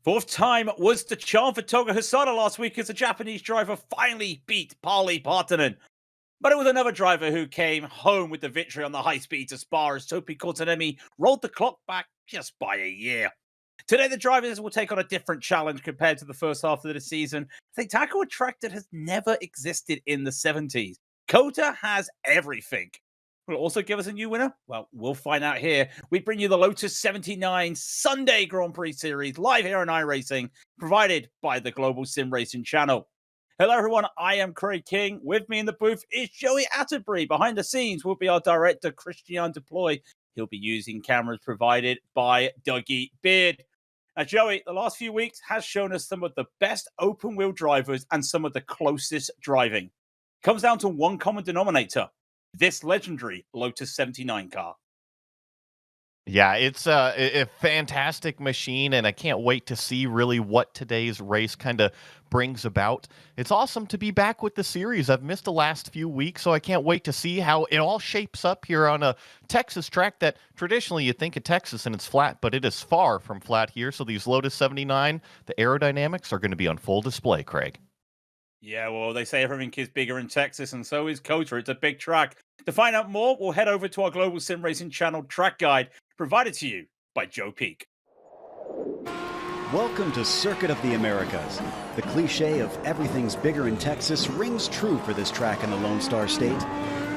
Fourth time was the charm for Toga Hisada last week as the Japanese driver finally beat Pali Partanen. But it was another driver who came home with the victory on the high speed to Spa as Topi Kotanemi rolled the clock back just by a year. Today, the drivers will take on a different challenge compared to the first half of the season. They tackle a track that has never existed in the 70s. COTA has everything. Will it also give us a new winner? Well, we'll find out here. We bring you the Lotus 79 Sunday Grand Prix Series live here on iRacing, provided by the Global SimRacing Channel. Hello, everyone. I am Craig King. With me in the booth is Joey Atterbury. Behind the scenes will be our director, Christian Deploy. He'll be using cameras provided by Dougie Beard. Now, Joey, the last few weeks has shown us some of the best open-wheel drivers and some of the closest driving. Comes down to one common denominator. This legendary Lotus 79 car. Yeah, it's a fantastic machine, and I can't wait to see really what today's race kind of brings about. It's awesome to be back with the series. I've missed the last few weeks, so I can't wait to see how it all shapes up here on a Texas track that traditionally you think of Texas and it's flat, but it is far from flat here. So these Lotus 79, the aerodynamics are going to be on full display, Craig. Yeah, well, they say everything is bigger in Texas, and so is COTA. It's a big track. To find out more, we'll head over to our Global SimRacing Channel track guide, provided to you by Joe Peak. Welcome to Circuit of the Americas. The cliche of everything's bigger in Texas rings true for this track in the Lone Star State.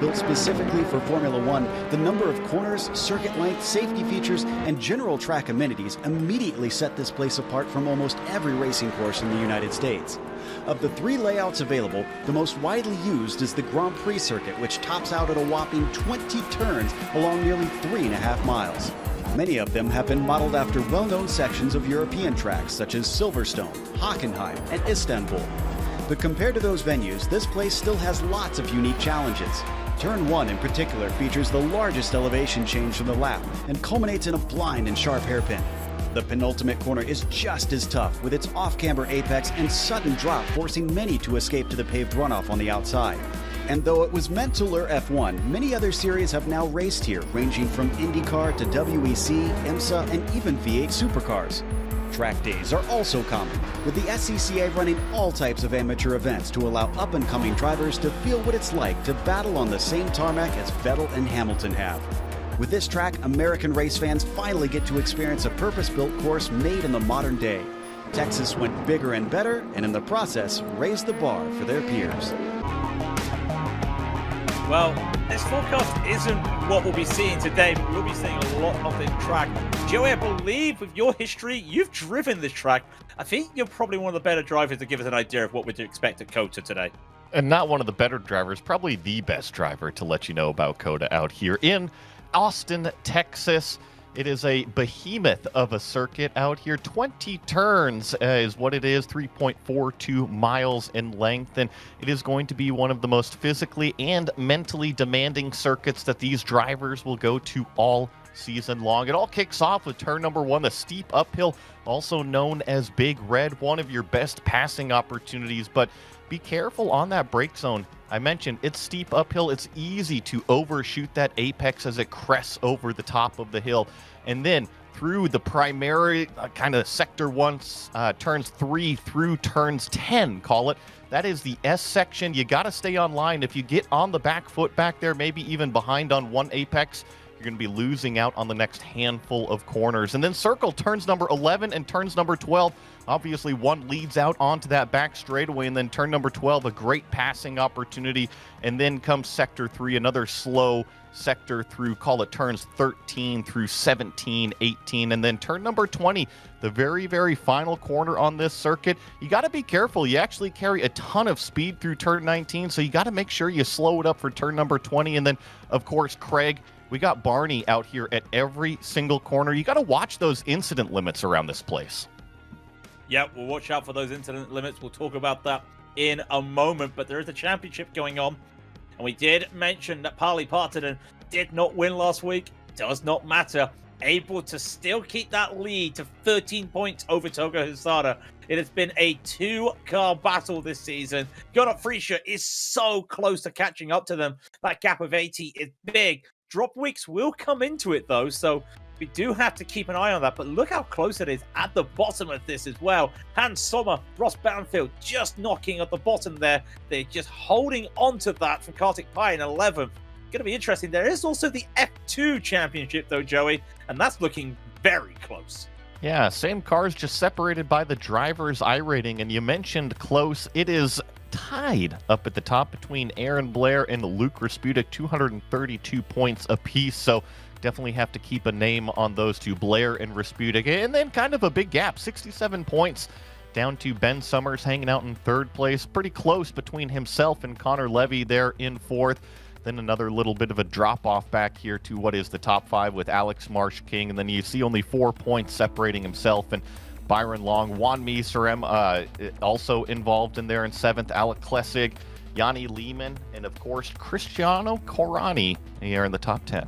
Built specifically for Formula One, the number of corners, circuit length, safety features, and general track amenities immediately set this place apart from almost every racing course in the United States. Of the three layouts available, the most widely used is the Grand Prix circuit, which tops out at a whopping 20 turns along nearly 3.5 miles. Many of them have been modeled after well-known sections of European tracks such as Silverstone, Hockenheim, and Istanbul. But compared to those venues, this place still has lots of unique challenges. Turn 1 in particular features the largest elevation change from the lap and culminates in a blind and sharp hairpin. The penultimate corner is just as tough, with its off-camber apex and sudden drop forcing many to escape to the paved runoff on the outside. And though it was meant to lure F1, many other series have now raced here, ranging from IndyCar to WEC, IMSA, and even V8 supercars. Track days are also common, with the SCCA running all types of amateur events to allow up-and-coming drivers to feel what it's like to battle on the same tarmac as Vettel and Hamilton have. With this track, American race fans finally get to experience a purpose-built course made in the modern day. Texas went bigger and better, and in the process, raised the bar for their peers. Well, this forecast isn't what we'll be seeing today, but we'll be seeing a lot of this track. Joey, I believe with your history, you've driven this track. I think you're probably one of the better drivers to give us an idea of what we'd expect at COTA today. And not one of the better drivers, probably the best driver to let you know about COTA out here in Austin, Texas. It is a behemoth of a circuit out here. 20 turns is what it is, 3.42 miles in length, and it is going to be one of the most physically and mentally demanding circuits that these drivers will go to all season long. It all kicks off with turn number 1, the steep uphill, also known as Big Red, one of your best passing opportunities, but be careful on that brake zone. I mentioned it's steep uphill. It's easy to overshoot that apex as it crests over the top of the hill. And then through the primary kind of sector 1, turns 3 through turns 10, call it. That is the S section. You got to stay on line. If you get on the back foot back there, maybe even behind on one apex, you're going to be losing out on the next handful of corners. And then circle turns number 11 and turns number 12. Obviously, one leads out onto that back straightaway, and then turn number 12, a great passing opportunity. And then comes sector 3, another slow sector through, call it turns 13 through 17, 18. And then turn number 20, the very, very final corner on this circuit. You got to be careful. You actually carry a ton of speed through turn 19, so you got to make sure you slow it up for turn number 20. And then, of course, Craig, we got Barney out here at every single corner. You got to watch those incident limits around this place. Yeah, we'll watch out for those incident limits. We'll talk about that in a moment. But there is a championship going on. And we did mention that Pali Partanen did not win last week. Does not matter. Able to still keep that lead to 13 points over Toga Hisada. It has been a 2-car battle this season. Gunnar Friescher is so close to catching up to them. That gap of 80 is big. Drop weeks will come into it, though. So We do have to keep an eye on that, but look how close it is at the bottom of this as well. Hans Sommer, Ross Banfield just knocking at the bottom there. They're just holding on to that from Kartik Pai in 11th. Going to be interesting. There is also the F2 Championship, though, Joey, and that's looking very close. Yeah, same cars, just separated by the driver's iRating. And you mentioned close. It is tied up at the top between Aaron Blair and Luke Rasputic, 232 points apiece. So definitely have to keep a name on those two, Blair and Rasputic. And then kind of a big gap, 67 points down to Ben Summers hanging out in third place. Pretty close between himself and Connor Levy there in fourth. Then another little bit of a drop-off back here to what is the top five with Alex Marsh King. And then you see only 4 points separating himself and Byron Long. Juan Miserem also involved in there in seventh. Alec Klessig, Yanni Lehman, and of course Cristiano Corani here in the top 10.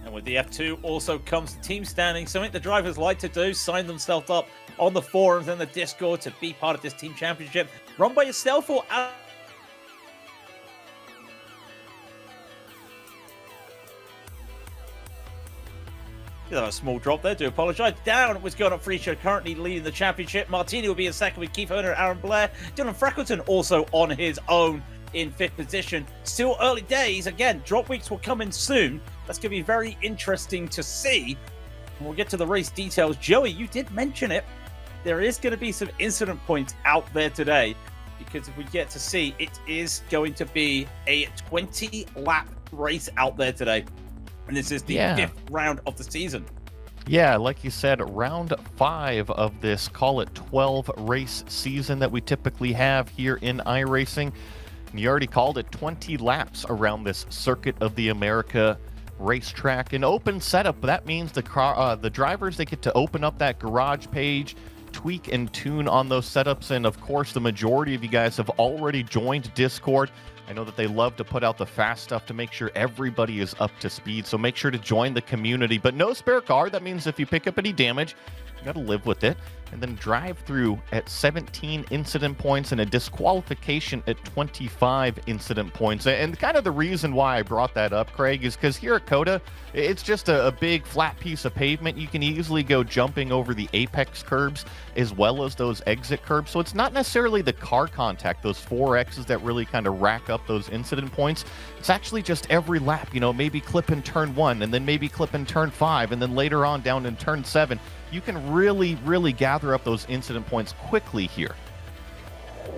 And with the F2 also comes the team standing. Something the drivers like to do, sign themselves up on the forums and the Discord to be part of this team championship. Run by yourself or out. A small drop there, do apologise. Down was going up Freeshow, currently leading the championship. Martini will be in second with Keith Horner and Aaron Blair. Dylan Freckleton also on his own in fifth position. Still early days. Again, drop weeks will come in soon. That's going to be very interesting to see. And we'll get to the race details. Joey, you did mention it. There is going to be some incident points out there today, because if we get to see, it is going to be a 20-lap race out there today. And this is the fifth round of the season. Yeah, like you said, round 5 of this, call it 12 race season that we typically have here in iRacing. And you already called it 20 laps around this Circuit of the America racetrack. An open setup, that means the drivers, they get to open up that garage page, tweak and tune on those setups. And of course, the majority of you guys have already joined Discord. I know that they love to put out the fast stuff to make sure everybody is up to speed, so make sure to join the community. But no spare car. That means if you pick up any damage, you got to live with it. And then drive through at 17 incident points and a disqualification at 25 incident points. And kind of the reason why I brought that up, Craig, is because here at COTA, it's just a big flat piece of pavement. You can easily go jumping over the apex curbs as well as those exit curbs. So it's not necessarily the car contact, those 4Xs that really kind of rack up those incident points. It's actually just every lap, you know, maybe clip in turn 1 and then maybe clip in turn 5 and then later on down in turn 7. You can really, really gather up those incident points quickly here.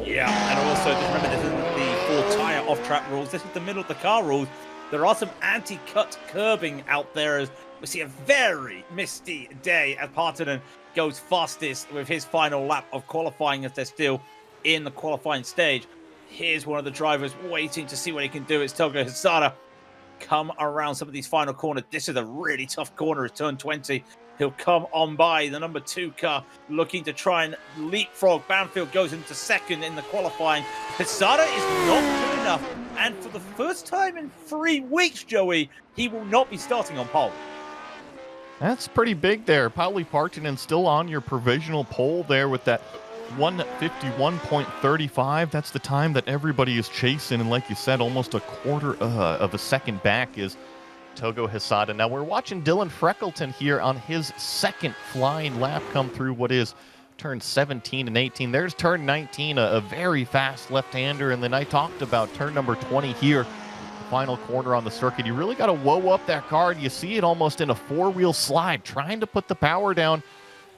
Yeah, and also just remember, this isn't the 4-tire off-track rules. This is the middle of the car rules. There are some anti-cut curbing out there as we see a very misty day as Partonen goes fastest with his final lap of qualifying as they're still in the qualifying stage. Here's one of the drivers waiting to see what he can do. It's Togo Hisada. Come around some of these final corners. This is a really tough corner at turn 20. He'll come on by the number 2 car, looking to try and leapfrog. Banfield goes into second in the qualifying. Hisada is not good enough. And for the first time in 3 weeks, Joey, he will not be starting on pole. That's pretty big there. Pauli Partonen still on your provisional pole there with that 151.35. That's the time that everybody is chasing. And like you said, almost a quarter of a second back is Togo Hisada. Now we're watching Dylan Freckleton here on his second flying lap come through what is turn 17 and 18. There's turn 19, a very fast left-hander. And then I talked about turn number 20 here, the final corner on the circuit. You really got to whoa up that car. You see it almost in a 4-wheel slide, trying to put the power down.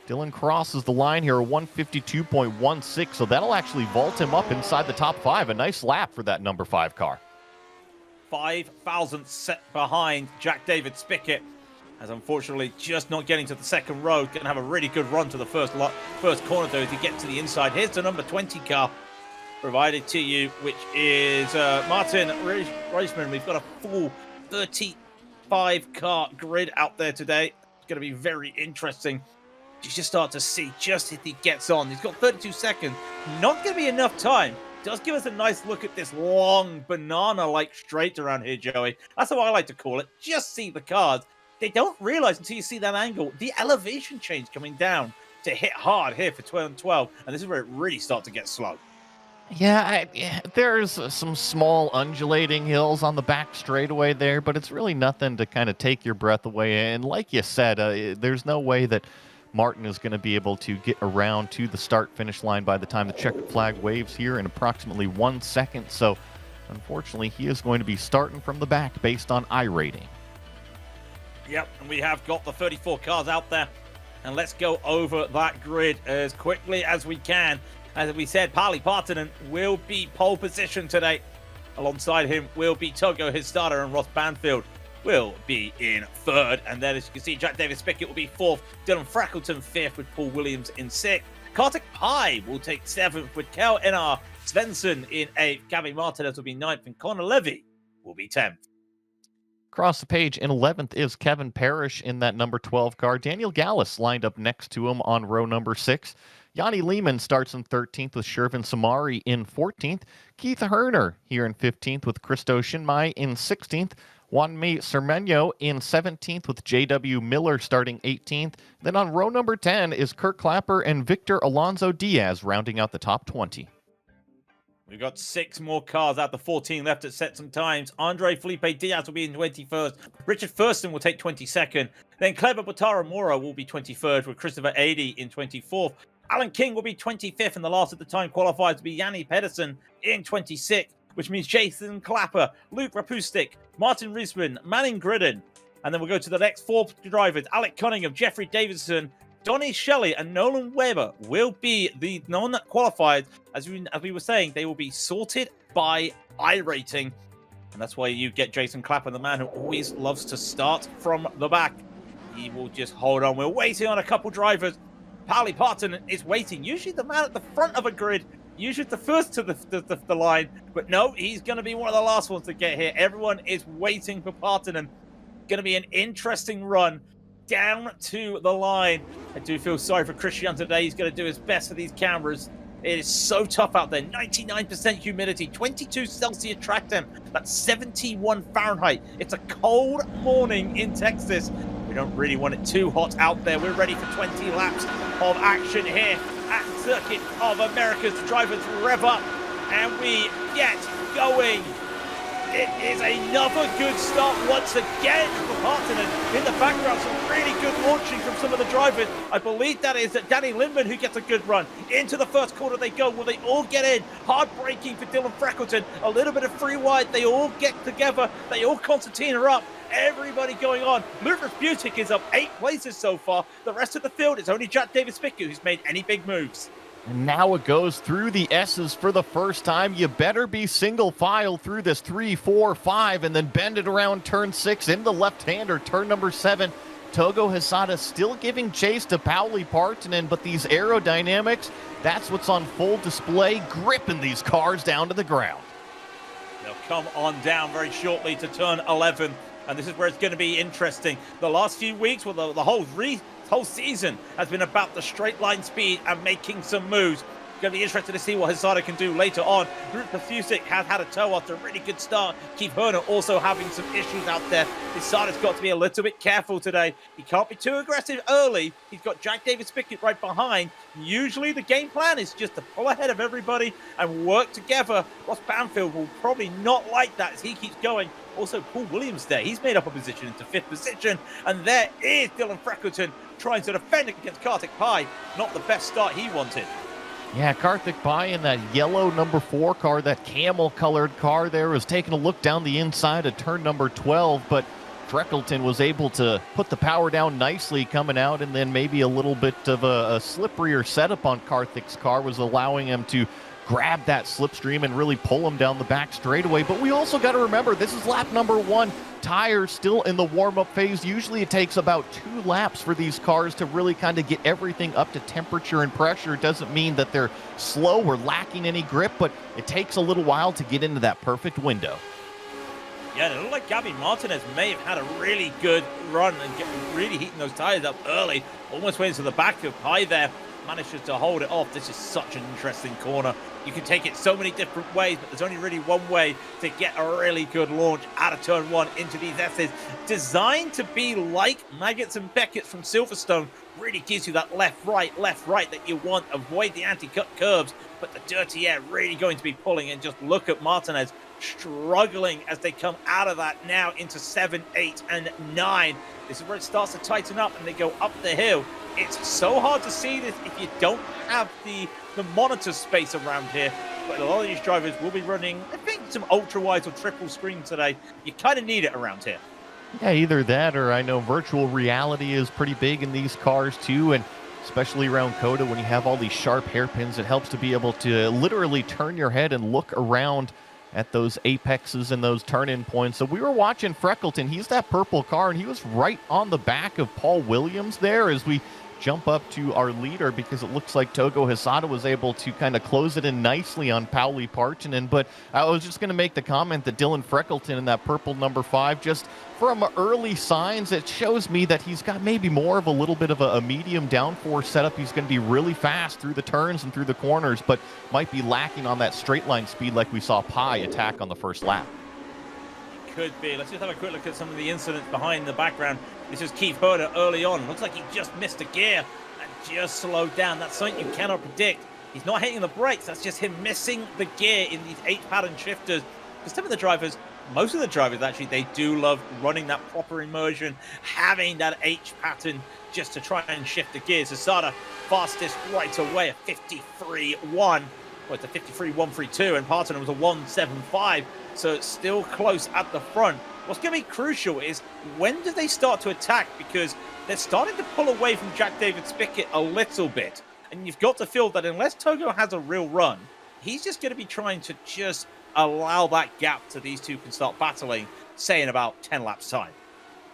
Dylan crosses the line here, 152.16. So that'll actually vault him up inside the top 5. A nice lap for that number 5 car. 5,000 set behind Jack David Spickett, as unfortunately just not getting to the second row. Going to have a really good run to the first corner though to get to the inside. Here's the number 20 car provided to you, which is Martin Reisman. We've got a full 35 car grid out there today. It's going to be very interesting. You just start to see just if he gets on. He's got 32 seconds. Not going to be enough time. Does give us a nice look at this long banana-like straight around here, Joey. That's how I like to call it. Just see the cars. They don't realize until you see that angle, the elevation change coming down to hit hard here for 12 and 12. And this is where it really starts to get slow. Yeah, there's some small undulating hills on the back straightaway there, but it's really nothing to kind of take your breath away. And like you said, there's no way that Martin is going to be able to get around to the start-finish line by the time the checkered flag waves here in approximately 1 second. So, unfortunately, he is going to be starting from the back based on iRating. Yep, and we have got the 34 cars out there. And let's go over that grid as quickly as we can. As we said, Pali Partanen will be pole position today. Alongside him will be Togo, his starter, and Ross Banfield will be in third. And then, as you can see, Jack Davis Pickett will be fourth. Dylan Frackleton fifth with Paul Williams in sixth. Kartik Pai will take seventh with Kel N.R. Svensson in eighth. Gabby Martinez will be ninth, and Connor Levy will be 10th. Across the page in 11th is Kevin Parrish in that number 12 car. Daniel Gallus lined up next to him on row number 6. Yanni Lehman starts in 13th with Shervin Samari in 14th. Keith Herner here in 15th with Christo Shinmai in 16th. Juanmi Cermeño in 17th with J.W. Miller starting 18th. Then on row number 10 is Kurt Clapper and Victor Alonso Diaz rounding out the top 20. We've got 6 more cars out, the 14 left at set some times. Andre Felipe Diaz will be in 21st. Richard Thurston will take 22nd. Then Cleber Butara Mora will be 23rd with Christopher Adey in 24th. Alan King will be 25th, and the last at the time qualified to be Yanni Pedersen in 26th, which means Jason Clapper, Luke Rapustik, Martin Riesman, Manning Gridden. And then we'll go to the next 4 drivers. Alec Cunningham, Jeffrey Davidson, Donnie Shelley and Nolan Weber will be the non-qualified. As we were saying, they will be sorted by iRating. And that's why you get Jason Clapper, the man who always loves to start from the back. He will just hold on. We're waiting on a couple drivers. Pali Partanen is waiting. Usually the man at the front of a grid. Usually the first to the line. But no, he's going to be one of the last ones to get here. Everyone is waiting for Partanen. Going to be an interesting run down to the line. I do feel sorry for Christian today. He's going to do his best for these cameras. It is so tough out there. 99% humidity, 22 Celsius track temp. That's 71 Fahrenheit. It's a cold morning in Texas. We don't really want it too hot out there. We're ready for 20 laps of action here at Circuit of America's drivers rev up, and we get going. It is another good start once again for Partanen. In the background, some really good launching from some of the drivers. I believe that is Danny Lindman who gets a good run. Into the first quarter they go. Will they all get in? Hard braking for Dylan Frackleton. A little bit of free wide. They all get together. They all concertina up. Everybody going on. Lucas Butic is up 8 places so far. The rest of the field is only Jack Davis Pickett who's made any big moves. And now it goes through the S's for the first time. You better be single file through this 3, 4, 5, and then bend it around turn 6 into the left-hander, turn number 7. Togo Hisada still giving chase to Pauli Partanen, but these aerodynamics, that's what's on full display, gripping these cars down to the ground. They'll come on down very shortly to turn 11, and this is where it's going to be interesting. The last few weeks, well, the whole season has been about the straight line speed and making some moves. Going to be interested to see what Hisada can do later on. Group Pafusic has had a toe after a really good start. Keith Herner also having some issues out there. Hisada's got to be a little bit careful today. He can't be too aggressive early. He's got Jack Davis Pickett right behind. Usually the game plan is just to pull ahead of everybody and work together. Ross Banfield will probably not like that as he keeps going. Also, Paul Williams there. He's made up a position into 5th position. And there is Dylan Frackleton trying to defend against Kartik Pai. Not the best start he wanted. Yeah, Karthik Pai in that yellow number 4 car, that camel-colored car there, was taking a look down the inside of turn number 12, but Freckleton was able to put the power down nicely coming out, and then maybe a little bit of a slipperier setup on Karthik's car was allowing him to grab that slipstream and really pull him down the back straightaway. But we also got to remember, this is lap number 1. Tires still in the warm-up phase. Usually it takes about 2 laps for these cars to really kind of get everything up to temperature and pressure. It doesn't mean that they're slow or lacking any grip, but it takes a little while to get into that perfect window. Yeah, it looked like Gabby Martinez may have had a really good run and really heating those tires up early. Almost went into the back of Pai there. manages to hold it off. This is such an interesting corner. You can take it so many different ways, but there's only really one way to get a really good launch out of turn 1 into these S's. Designed to be like Maggots and Beckett's from Silverstone, really gives you that left, right that you want. Avoid the anti-cut curves, but the dirty air really going to be pulling. And just look at Martinez struggling as they come out of that now into 7, 8, and 9. This is where it starts to tighten up and they go up the hill. It's so hard to see this if you don't have the monitor space around here. But a lot of these drivers will be running, I think, some ultra-wide or triple screen today. You kind of need it around here. Yeah, either that or I know virtual reality is pretty big in these cars too, and especially around COTA when you have all these sharp hairpins, it helps to be able to literally turn your head and look around at those apexes and those turn-in points. So we were watching Freckleton. He's that purple car, and he was right on the back of Paul Williams there as we jump up to our leader, because it looks like Togo Hisada was able to kind of close it in nicely on Pauli Partonen. But I was just going to make the comment that Dylan Freckleton in that purple number 5, just from early signs, it shows me that he's got maybe more of a little bit of a medium downforce setup. He's going to be really fast through the turns and through the corners, but might be lacking on that straight line speed like we saw Pai attack on the first lap. Could be. Let's just have a quick look at some of the incidents behind the background. This is Keith Herder early on. Looks like he just missed a gear and just slowed down. That's something you cannot predict. He's not hitting the brakes. That's just him missing the gear in these 8-pattern shifters. Because some of the drivers, most of the drivers actually, they do love running that proper immersion, having that H pattern just to try and shift the gears. Asada fastest right away, a 53.1. Well, it's a 53.132, and Partonen was a 1.75. So it's still close at the front. What's going to be crucial is when do they start to attack? Because they're starting to pull away from Jack David Spickett a little bit. And you've got to feel that unless Togo has a real run, he's just going to be trying to just allow that gap so these two can start battling, say in about 10 laps time.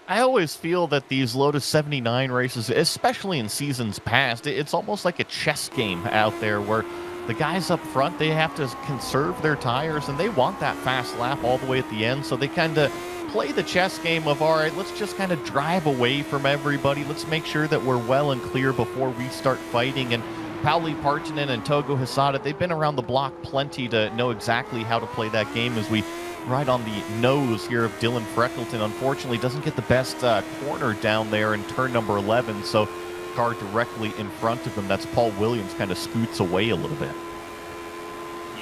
I always feel that these Lotus 79 races, especially in seasons past, it's almost like a chess game out there where the guys up front, they have to conserve their tires and they want that fast lap all the way at the end. So they kind of play the chess game of, all right, let's just kind of drive away from everybody. Let's make sure that we're well and clear before we start fighting. And Pauli Partonen and Togo Hisada, they've been around the block plenty to know exactly how to play that game as we ride on the nose here of Dylan Freckleton. Unfortunately, doesn't get the best corner down there in turn number 11. So car directly in front of him, that's Paul Williams, kind of scoots away a little bit.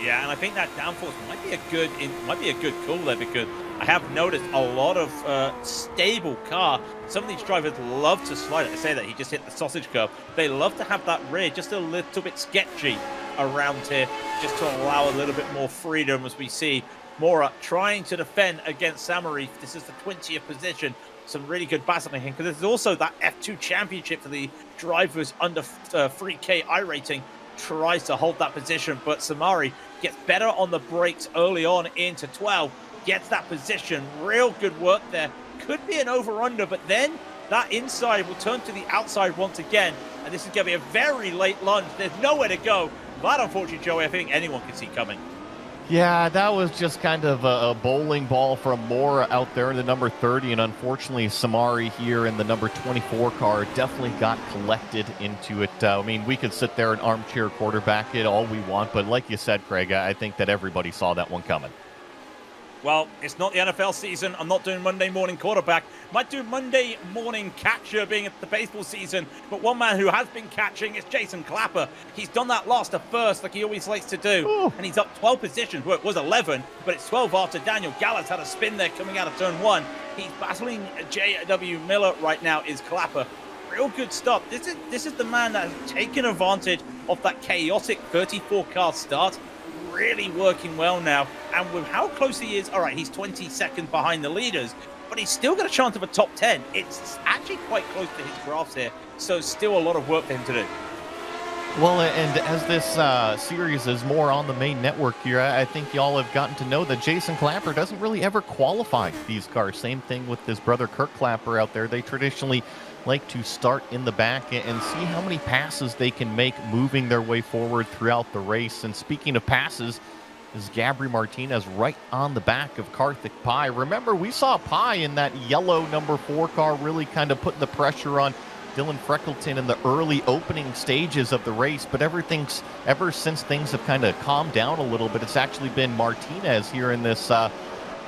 Yeah, and I think that downforce might be a good call there, because I have noticed a lot of stable car. Some of these drivers love to slide. I say that he just hit the sausage curve. They love to have that rear just a little bit sketchy around here, just to allow a little bit more freedom as we see Mora trying to defend against Samarif. This is the 20th position. Some really good battling here, because there's also that F2 championship for the drivers under 3K iRacing. Tries to hold that position, but Samari gets better on the brakes early on into 12, gets that position. Real good work there. Could be an over-under, but then that inside will turn to the outside once again, and this is going to be a very late lunge. There's nowhere to go. That, unfortunately, Joey, I think anyone can see coming. Yeah, that was just kind of a bowling ball from Mora out there in the number 30, and unfortunately Samari here in the number 24 car definitely got collected into it. I mean, we could sit there and armchair quarterback it all we want, but like you said, Craig, I think that everybody saw that one coming. Well, it's not the NFL season. I'm not doing Monday morning quarterback. Might do Monday morning catcher being at the baseball season. But one man who has been catching is Jason Clapper. He's done that last to first like he always likes to do. Ooh. And he's up 12 positions. Well, it was 11, but it's 12 after Daniel Gallas had a spin there coming out of turn 1. He's battling J.W. Miller right now, is Clapper. Real good stop. This is the man that has taken advantage of that chaotic 34-car start. Really working well now, and with how close he is, all right, he's 20 seconds behind the leaders, but he's still got a chance of a top 10. It's actually quite close to his graphs here, so still a lot of work for him to do. Well, and as this series is more on the main network here, I think y'all have gotten to know that Jason Clapper doesn't really ever qualify these cars. Same thing with his brother Kirk Clapper out there. They traditionally like to start in the back and see how many passes they can make moving their way forward throughout the race. And speaking of passes, is Gabri Martinez right on the back of Karthik Pai. Remember, we saw Pai in that yellow number 4 car really kind of putting the pressure on Dylan Freckleton in the early opening stages of the race, but ever since things have kind of calmed down a little bit, it's actually been Martinez here in this,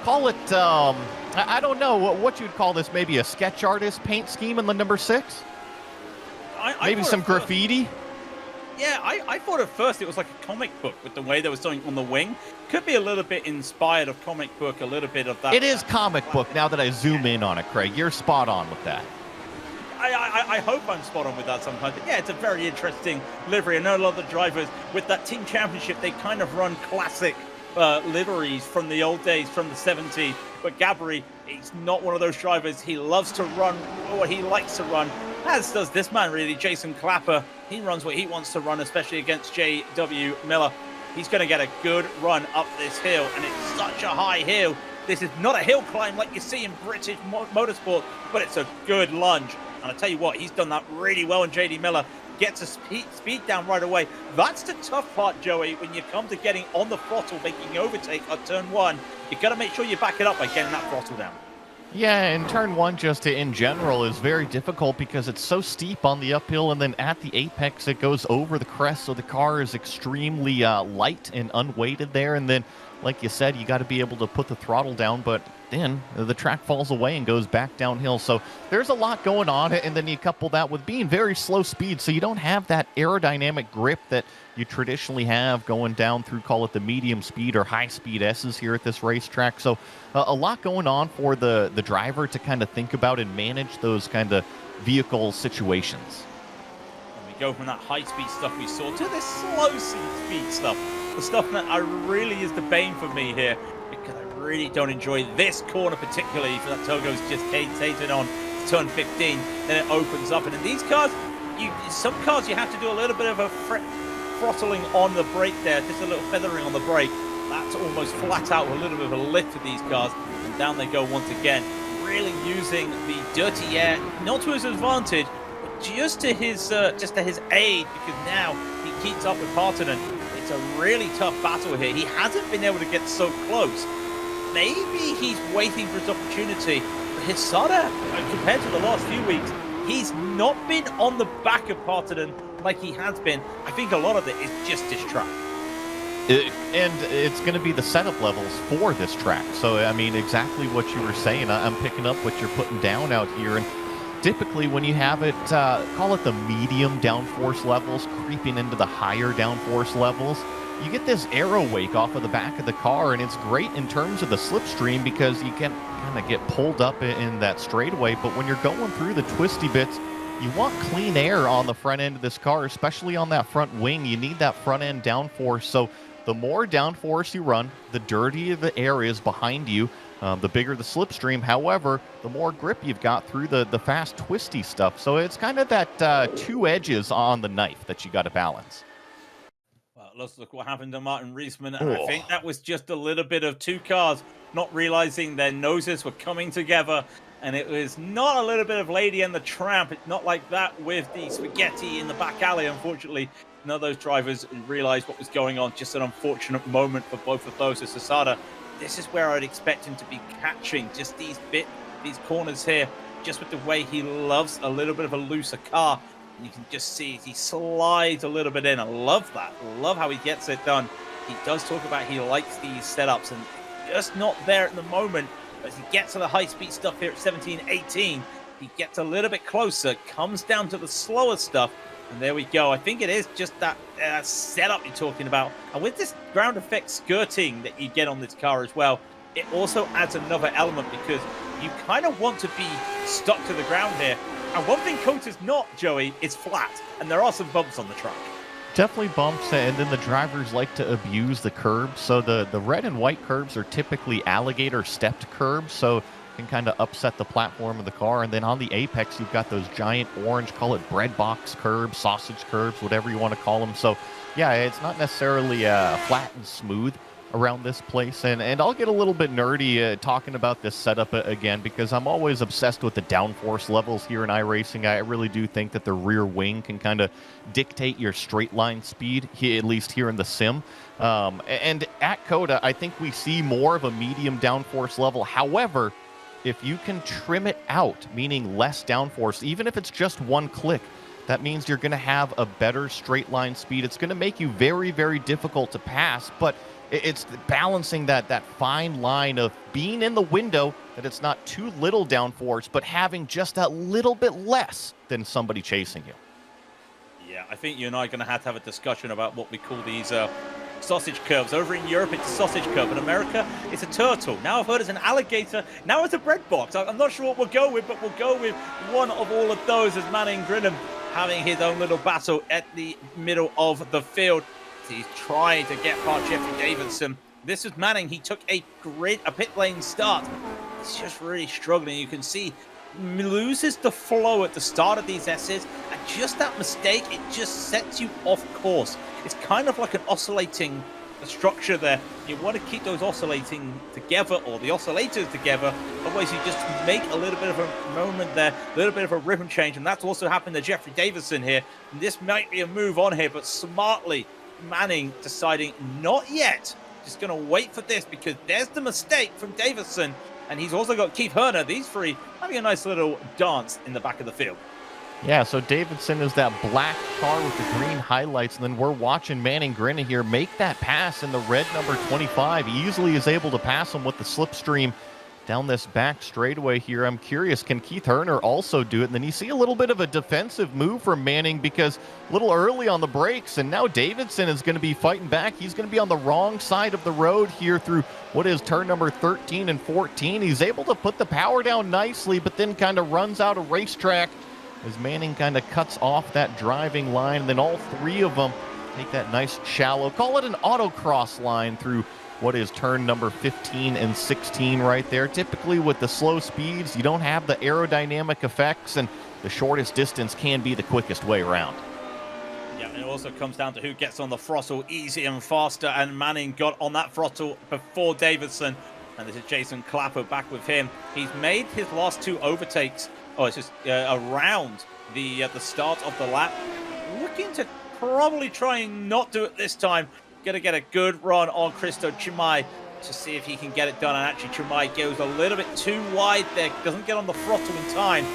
call it, I don't know what you'd call this, maybe a sketch artist paint scheme in the number 6? Maybe some graffiti? Yeah, I thought at first it was like a comic book with the way there was something on the wing. Could be a little bit inspired of comic book, a little bit of that. It is comic book now that I zoom in on it, Craig. You're spot on with that. I hope I'm spot on with that sometimes. But yeah, it's a very interesting livery. I know a lot of the drivers with that team championship, they kind of run classic liveries from the old days, from the 70s. But Gabri, he's not one of those drivers. He loves to run what he likes to run, as does this man, really, Jason Clapper. He runs what he wants to run, especially against J.W. Miller. He's going to get a good run up this hill, and it's such a high hill. This is not a hill climb like you see in British motorsport, but it's a good lunge. And I tell you what, he's done that really well in J.D. Miller. Gets a speed down right away. That's the tough part, Joey, when you come to getting on the throttle, making overtake at turn 1. You've got to make sure you back it up by getting that throttle down. Yeah, and turn 1 just in general is very difficult because it's so steep on the uphill, and then at the apex it goes over the crest, so the car is extremely light and unweighted there. And then, like you said, you got to be able to put the throttle down, but then the track falls away and goes back downhill. So there's a lot going on, and then you couple that with being very slow speed, so you don't have that aerodynamic grip that you traditionally have going down through, call it the medium speed or high speed S's here at this racetrack. So a lot going on for the driver to kind of think about and manage those kind of vehicle situations. And we go from that high speed stuff we saw to this slow speed stuff. The stuff that really is the bane for me here, because I really don't enjoy this corner particularly for that Togo's just taken on turn 15. Then it opens up, and in these cars, some cars you have to do a little bit of a throttling on the brake there, just a little feathering on the brake. That's almost flat out with a little bit of a lift for these cars, and down they go once again, really using the dirty air, not to his advantage, but just to his aid, because now he keeps up with Partonen. It's a really tough battle here. He hasn't been able to get so close. Maybe he's waiting for his opportunity, but Hisada, compared to the last few weeks, he's not been on the back of Partonen like he has been. I think a lot of it is just this track. And it's going to be the setup levels for this track. So, I mean, exactly what you were saying. I'm picking up what you're putting down out here. And typically when you have it, call it the medium downforce levels, creeping into the higher downforce levels, you get this aero wake off of the back of the car. And it's great in terms of the slipstream because you can kind of get pulled up in that straightaway. But when you're going through the twisty bits, you want clean air on the front end of this car, especially on that front wing. You need that front end downforce. So the more downforce you run, the dirtier the air is behind you, the bigger the slipstream. However, the more grip you've got through the fast twisty stuff. So it's kind of that two edges on the knife that you got to balance. Well, let's look what happened to Martin Reisman. And I think that was just a little bit of two cars not realizing their noses were coming together. And it was not a little bit of Lady and the Tramp. It's not like that with the spaghetti in the back alley, unfortunately. None of those drivers realized what was going on. Just an unfortunate moment for both of those. As Hisada, this is where I'd expect him to be catching just these corners here, just with the way he loves a little bit of a looser car. And you can just see he slides a little bit in. I love that. I love how he gets it done. He does talk about he likes these setups, and just not there at the moment. As he gets to the high-speed stuff here at 17, 18, he gets a little bit closer, comes down to the slower stuff, and there we go. I think it is just that setup you're talking about. And with this ground effect skirting that you get on this car as well, it also adds another element because you kind of want to be stuck to the ground here. And one thing COTA's not, Joey, is flat, and there are some bumps on the track. Definitely bumps, and then the drivers like to abuse the curbs. So the red and white curbs are typically alligator stepped curbs, so can kind of upset the platform of the car. And then on the apex, you've got those giant orange, call it bread box curbs, sausage curbs, whatever you want to call them. So yeah, it's not necessarily flat and smooth around this place. And I'll get a little bit nerdy talking about this setup again, because I'm always obsessed with the downforce levels here in iRacing. I really do think that the rear wing can kind of dictate your straight line speed, at least here in the sim. And at COTA, I think we see more of a medium downforce level. However, if you can trim it out, meaning less downforce, even if it's just one click, that means you're going to have a better straight line speed. It's going to make you very, very difficult to pass, but it's balancing that fine line of being in the window, that it's not too little downforce, but having just that little bit less than somebody chasing you. Yeah, I think you and I are going to have a discussion about what we call these sausage curves. Over in Europe, it's a sausage curve. In America, it's a turtle. Now I've heard it's an alligator. Now it's a bread box. I'm not sure what we'll go with, but we'll go with one of all of those as Manning Grinham having his own little battle at the middle of the field. He's trying to get past Jeffrey Davidson. This is Manning. He took a pit lane start. He's just really struggling. You can see loses the flow at the start of these S's, and just that mistake, it just sets you off course. It's kind of like an oscillating structure there. You want to keep those oscillating together, or the oscillators together, otherwise you just make a little bit of a moment there, a little bit of a rhythm change, and that's also happened to Jeffrey Davidson here. And this might be a move on here, but smartly Manning deciding not yet, just going to wait for this, because there's the mistake from Davidson, and he's also got Keith Herner. These three having a nice little dance in the back of the field. Yeah, so Davidson is that black car with the green highlights, and then we're watching Manning Grinham here make that pass in the red number 25. He easily is able to pass him with the slipstream down this back straightaway here. I'm curious, can Keith Herner also do it? And then you see a little bit of a defensive move from Manning, because a little early on the brakes, and now Davidson is going to be fighting back. He's going to be on the wrong side of the road here through what is turn number 13 and 14. He's able to put the power down nicely, but then kind of runs out of racetrack as Manning kind of cuts off that driving line. And then all three of them take that nice shallow, call it an autocross line through what is turn number 15 and 16 right there. Typically with the slow speeds, you don't have the aerodynamic effects, and the shortest distance can be the quickest way around. Yeah, and it also comes down to who gets on the throttle easy and faster, and Manning got on that throttle before Davidson. And this is Jason Clapper back with him. He's made his last two overtakes, it's just around the start of the lap. Looking to probably try and not do it this time. Gonna get a good run on Cristo Chimay to see if he can get it done. And actually Chimay goes a little bit too wide there, doesn't get on the throttle in time.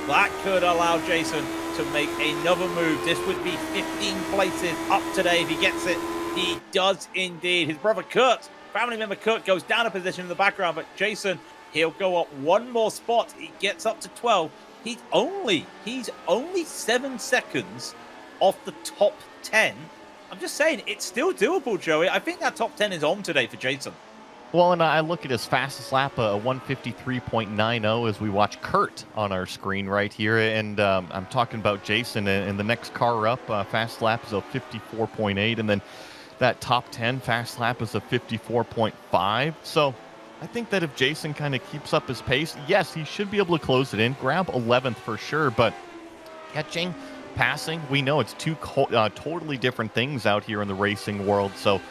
That could allow Jason to make another move. This would be 15 places up today if he gets it. He does indeed. His brother Kurt, family member Kurt, goes down a position in the background, but Jason, he'll go up one more spot. He gets up to 12. He's only 7 seconds off the top 10. I'm just saying, it's still doable, Joey. I think that top 10 is on today for Jason. Well, and I look at his fastest lap, 153.90, as we watch Kurt on our screen right here. And I'm talking about Jason, and the next car up, fast lap is a 54.8, and then that top 10 fast lap is a 54.5. So I think that if Jason kind of keeps up his pace, yes, he should be able to close it in, grab 11th for sure, but catching, passing, we know it's two totally different things out here in the racing world. So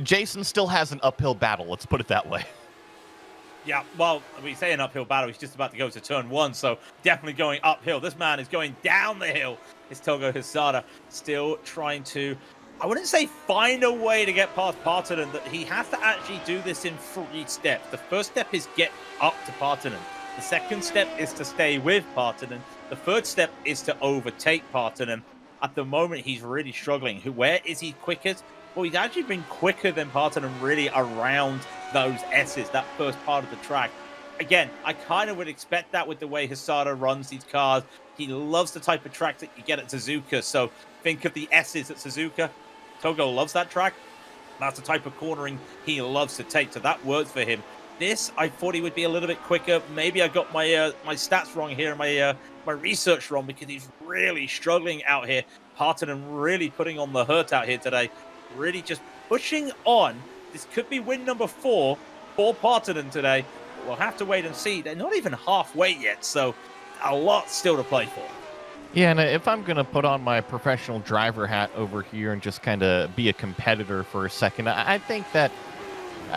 Jason still has an uphill battle, let's put it that way. Yeah, well, we say an uphill battle. He's just about to go to turn one, so definitely going uphill. This man is going down the hill. It's Togo Hisada still trying to, I wouldn't say find a way to get past Partonen, that he has to actually do this in 3 steps. The first step is get up to Partonen. The second step is to stay with Partonen. The third step is to overtake Partonen. At the moment, he's really struggling. Where is he quickest? Well, he's actually been quicker than Partonen really around those S's, that first part of the track. Again, I kind of would expect that with the way Hisada runs these cars. He loves the type of track that you get at Suzuka. So think of the S's at Suzuka. Togo loves that track. That's the type of cornering he loves to take. So that works for him. This, I thought he would be a little bit quicker. Maybe I got my my stats wrong here, my research wrong, because he's really struggling out here. Partonen really putting on the hurt out here today. Really just pushing on. This could be win number 4 for Partonen today. We'll have to wait and see. They're not even halfway yet, so a lot still to play for. Yeah, and if I'm going to put on my professional driver hat over here and just kind of be a competitor for a second, I think that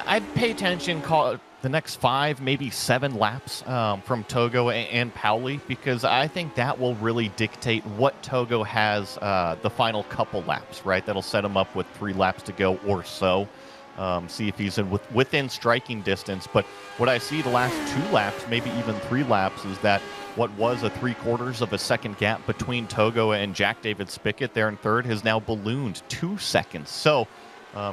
I'd pay attention, call the next 5, maybe 7 laps from Togo and Pauli, because I think that will really dictate what Togo has the final couple laps, right? That'll set him up with 3 laps to go or so. see if he's within striking distance. But what I see the last 2 laps, maybe even 3 laps, is that what was a 3/4 of a second gap between Togo and Jack David Spickett there in third has now ballooned 2 seconds. So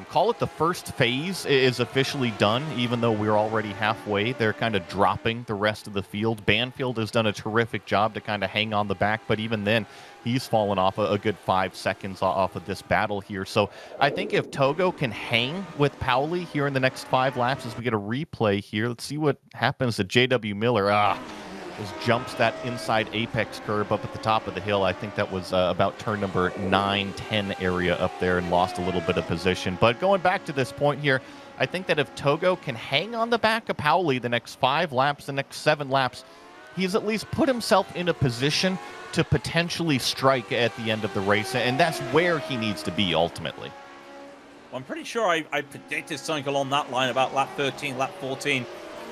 call it the first phase is officially done, even though we're already halfway. They're kind of dropping the rest of the field. Banfield has done a terrific job to kind of hang on the back, but even then, he's fallen off a good 5 seconds off of this battle here. So I think if Togo can hang with Pauli here in the next 5 laps as we get a replay here, let's see what happens to J.W. Miller. Just jumps that inside apex curve up at the top of the hill. I think that was about turn number 9, 10 area up there, and lost a little bit of position. But going back to this point here, I think that if Togo can hang on the back of Pauli the next 5 laps, the next 7 laps, he's at least put himself in a position to potentially strike at the end of the race, and that's where he needs to be ultimately. I'm pretty sure I predicted something along that line about lap 13, lap 14.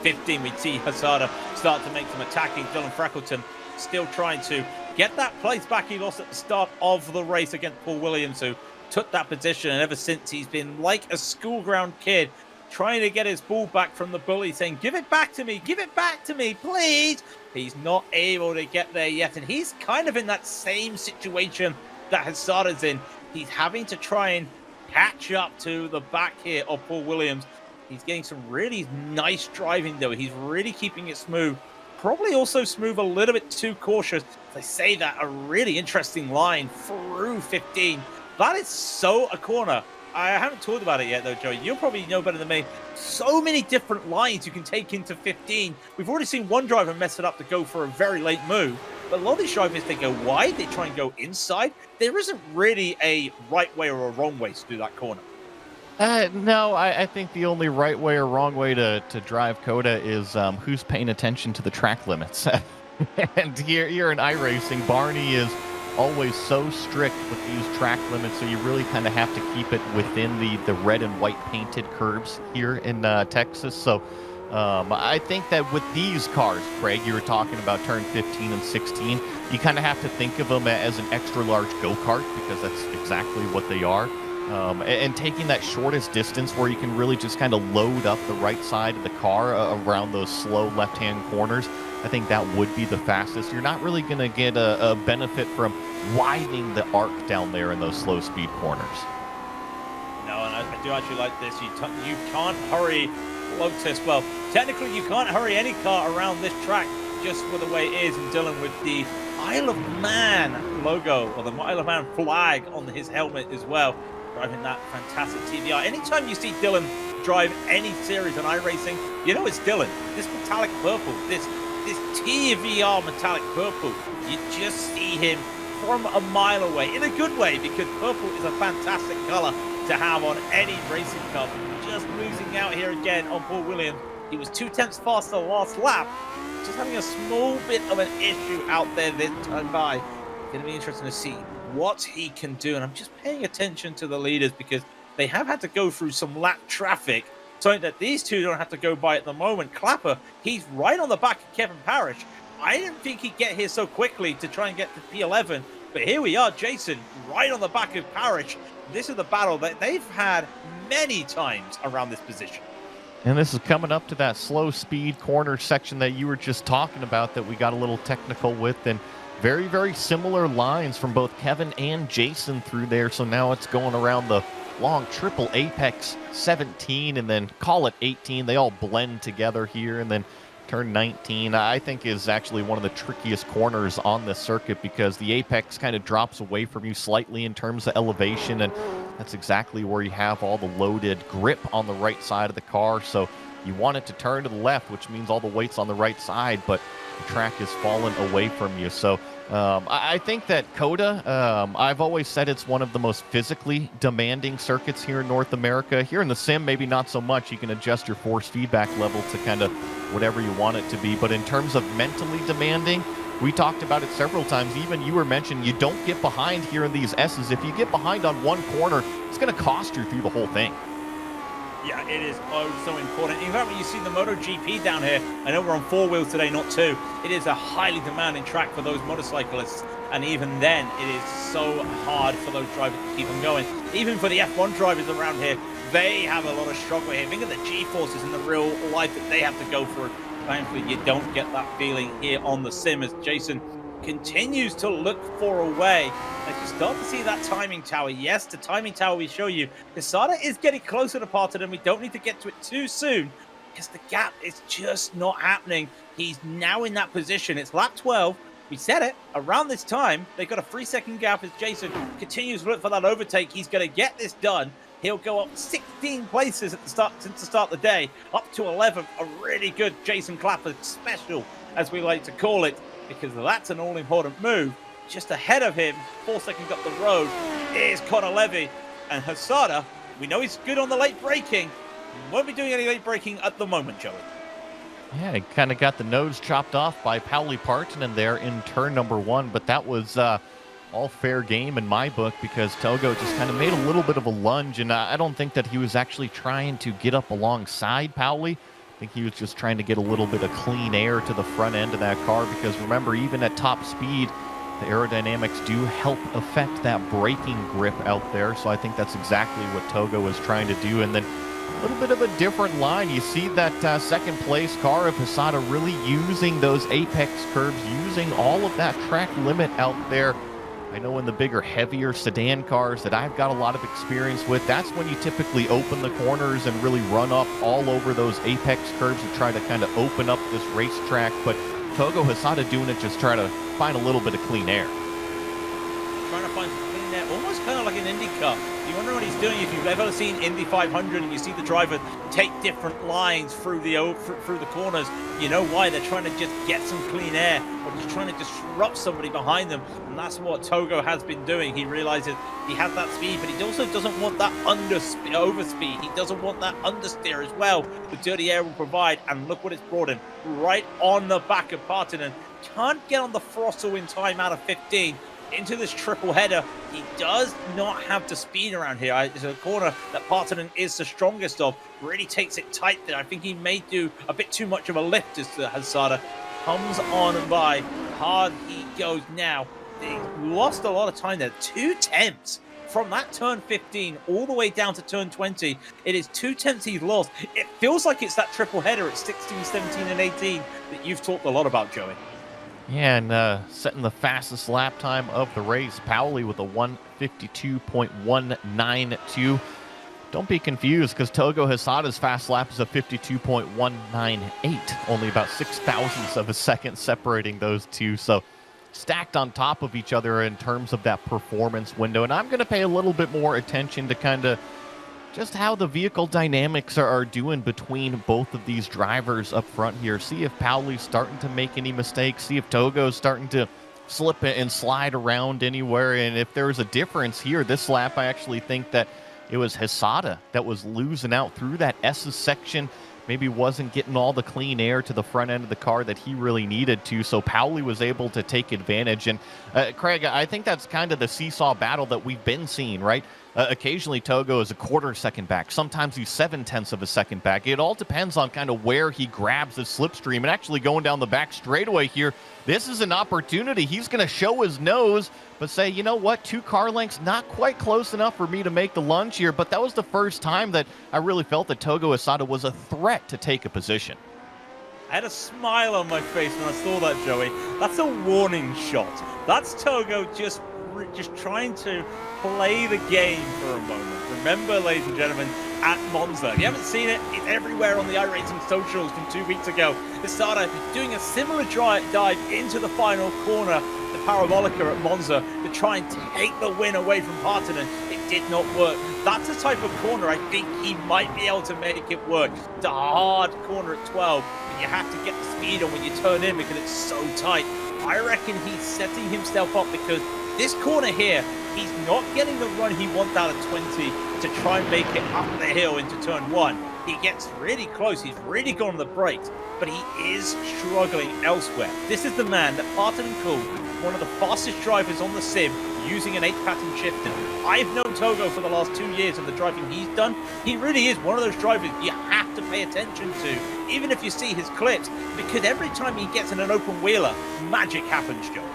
15, we'd see Hazada start to make some attacking. Dylan Freckleton still trying to get that place back he lost at the start of the race against Paul Williams, who took that position, and ever since he's been like a school ground kid trying to get his ball back from the bully, saying, give it back to me, please. He's not able to get there yet, and he's kind of in that same situation that Hazada's in. He's having to try and catch up to the back here of Paul Williams. He's getting some really nice driving, though. He's really keeping it smooth. Probably also smooth a little bit too cautious. As I say that, a really interesting line through 15. That is so a corner. I haven't talked about it yet, though, Joey. You'll probably know better than me. So many different lines you can take into 15. We've already seen one driver mess it up to go for a very late move. But a lot of these drivers, they go wide. They try and go inside. There isn't really a right way or a wrong way to do that corner. No, I think the only right way or wrong way to drive COTA is who's paying attention to the track limits. And here in iRacing, Barney is always so strict with these track limits, so you really kind of have to keep it within the red and white painted curves here in Texas. So I think that with these cars, Craig, you were talking about turn 15 and 16, you kind of have to think of them as an extra large go-kart, because that's exactly what they are. And taking that shortest distance where you can really just kind of load up the right side of the car around those slow left-hand corners, I think that would be the fastest. You're not really going to get a benefit from widening the arc down there in those slow-speed corners. No, and I do actually like this. You can't hurry Lotus. Well, technically, you can't hurry any car around this track just with the way it is, and Dylan with the Isle of Man logo, or the Isle of Man flag on his helmet as well, driving that fantastic TVR. Anytime you see Dylan drive any series on iRacing, you know it's Dylan. This metallic purple, this TVR metallic purple, you just see him from a mile away, in a good way, because purple is a fantastic color to have on any racing car. Just losing out here again on Paul Williams. He was 2/10 faster last lap, just having a small bit of an issue out there this time by. Going to be interesting to see what he can do, and I'm just paying attention to the leaders because they have had to go through some lap traffic, something that these two don't have to go by at the moment. Clapper, he's right on the back of Kevin Parrish. I didn't think he'd get here so quickly to try and get to P11, but here we are, Jason, right on the back of Parrish. This is the battle that they've had many times around this position. And this is coming up to that slow speed corner section that you were just talking about that we got a little technical with, and very, very similar lines from both Kevin and Jason through there. So now it's going around the long triple apex 17 and then call it 18. They all blend together here, and then turn 19, I think, is actually one of the trickiest corners on this circuit because the apex kind of drops away from you slightly in terms of elevation, and that's exactly where you have all the loaded grip on the right side of the car. So you want it to turn to the left, which means all the weight's on the right side, but the track is falling away from you. So I think that COTA, I've always said it's one of the most physically demanding circuits here in North America. Here in the sim, maybe not so much. You can adjust your force feedback level to kind of whatever you want it to be. But in terms of mentally demanding, we talked about it several times. Even you were mentioning you don't get behind here in these S's. If you get behind on one corner, it's going to cost you through the whole thing. Yeah, it is oh so important. In fact, when you see the MotoGP down here, I know we're on 4 wheels today, not 2. It is a highly demanding track for those motorcyclists. And even then, it is so hard for those drivers to keep on going. Even for the F1 drivers around here, they have a lot of struggle here. Think of the G-forces in the real life that they have to go through. Thankfully, you don't get that feeling here on the sim as Jason continues to look for a way. As you start to see that timing tower, yes, the timing tower we show you, Quesada is getting closer to Parton, and we don't need to get to it too soon because the gap is just not happening. He's now in that position. It's lap 12. We said it around this time. They've got a 3-second gap as Jason continues to look for that overtake. He's going to get this done. He'll go up 16 places at the start since the start of the day, up to 11. A really good Jason Clapper special, as we like to call it, because that's an all-important move. Just ahead of him, 4 seconds up the road, is Connor Levy. And Quesada, we know he's good on the late braking. Won't be doing any late braking at the moment, Joey. Yeah, he kind of got the nose chopped off by Pauli Partonen there in turn number 1, but that was all fair game in my book because Togo just kind of made a little bit of a lunge, and I don't think that he was actually trying to get up alongside Pauli. I think he was just trying to get a little bit of clean air to the front end of that car because remember, even at top speed, the aerodynamics do help affect that braking grip out there, so I think that's exactly what Togo was trying to do. And then a little bit of a different line. You see that second place car of Quesada really using those apex curves, using all of that track limit out there. I know in the bigger, heavier sedan cars that I've got a lot of experience with, that's when you typically open the corners and really run up all over those apex curves and try to kind of open up this racetrack. But Togo Quesada doing it, just try to find a little bit of clean air. Trying to find some clean air, almost kind of like an Indy Cup. You wonder what he's doing. If you've ever seen Indy 500 and you see the driver take different lines through the corners, you know why. They're trying to just get some clean air, or just trying to disrupt somebody behind them. And that's what Togo has been doing. He realizes he has that speed, but he also doesn't want that overspeed. He doesn't want that understeer as well. The dirty air will provide, and look what it's brought him. Right on the back of Partonen. Can't get on the throttle in time out of 15. Into this triple header. He does not have the speed around here. It's a corner that Partonen is the strongest of. Really takes it tight there. I think he may do a bit too much of a lift as Quesada comes on and by. Hard he goes now. They lost a lot of time there. 2 tenths from that turn 15 all the way down to turn 20. It is 2 tenths he's lost. It feels like it's that triple header at 16, 17, and 18 that you've talked a lot about, Joey. Yeah, and setting the fastest lap time of the race, Pauli with a 1:52.192. Don't be confused, because Togo Quesada's fast lap is a 52.198, only about 0.06 of a second separating those two. So stacked on top of each other in terms of that performance window. And I'm going to pay a little bit more attention to kind of just how the vehicle dynamics are doing between both of these drivers up front here. See if Pauli's starting to make any mistakes. See if Togo's starting to slip and slide around anywhere. And if there's a difference here this lap, I actually think that it was Quesada that was losing out through that S's section. Maybe wasn't getting all the clean air to the front end of the car that he really needed to. So Pauli was able to take advantage. And Craig, I think that's kind of the seesaw battle that we've been seeing, right? Occasionally Togo is a quarter second back. Sometimes he's 0.7 of a second back. It all depends on kind of where he grabs his slipstream. And actually going down the back straightaway here, this is an opportunity. He's going to show his nose, but say, you know what, 2 car lengths, not quite close enough for me to make the lunge here. But that was the first time that I really felt that Togo Quesada was a threat to take a position. I had a smile on my face when I saw that, Joey. That's a warning shot. That's Togo just trying to play the game for a moment. Remember, ladies and gentlemen, at Monza. If you haven't seen it, it's everywhere on the iRacing socials from 2 weeks ago. Quesada doing a similar dive into the final corner, the Parabolica at Monza, to try and take the win away from Partonen. It did not work. That's the type of corner I think he might be able to make it work. It's a hard corner at 12, but you have to get the speed on when you turn in because it's so tight. I reckon he's setting himself up because this corner here, he's not getting the run he wants out of 20 to try and make it up the hill into turn 1. He gets really close. He's really gone on the brakes, but he is struggling elsewhere. This is the man that Partonen called one of the fastest drivers on the sim using an 8-pattern shifter. I've known Togo for the last 2 years and the driving he's done. He really is one of those drivers you have to pay attention to, even if you see his clips, because every time he gets in an open wheeler, magic happens, Joe.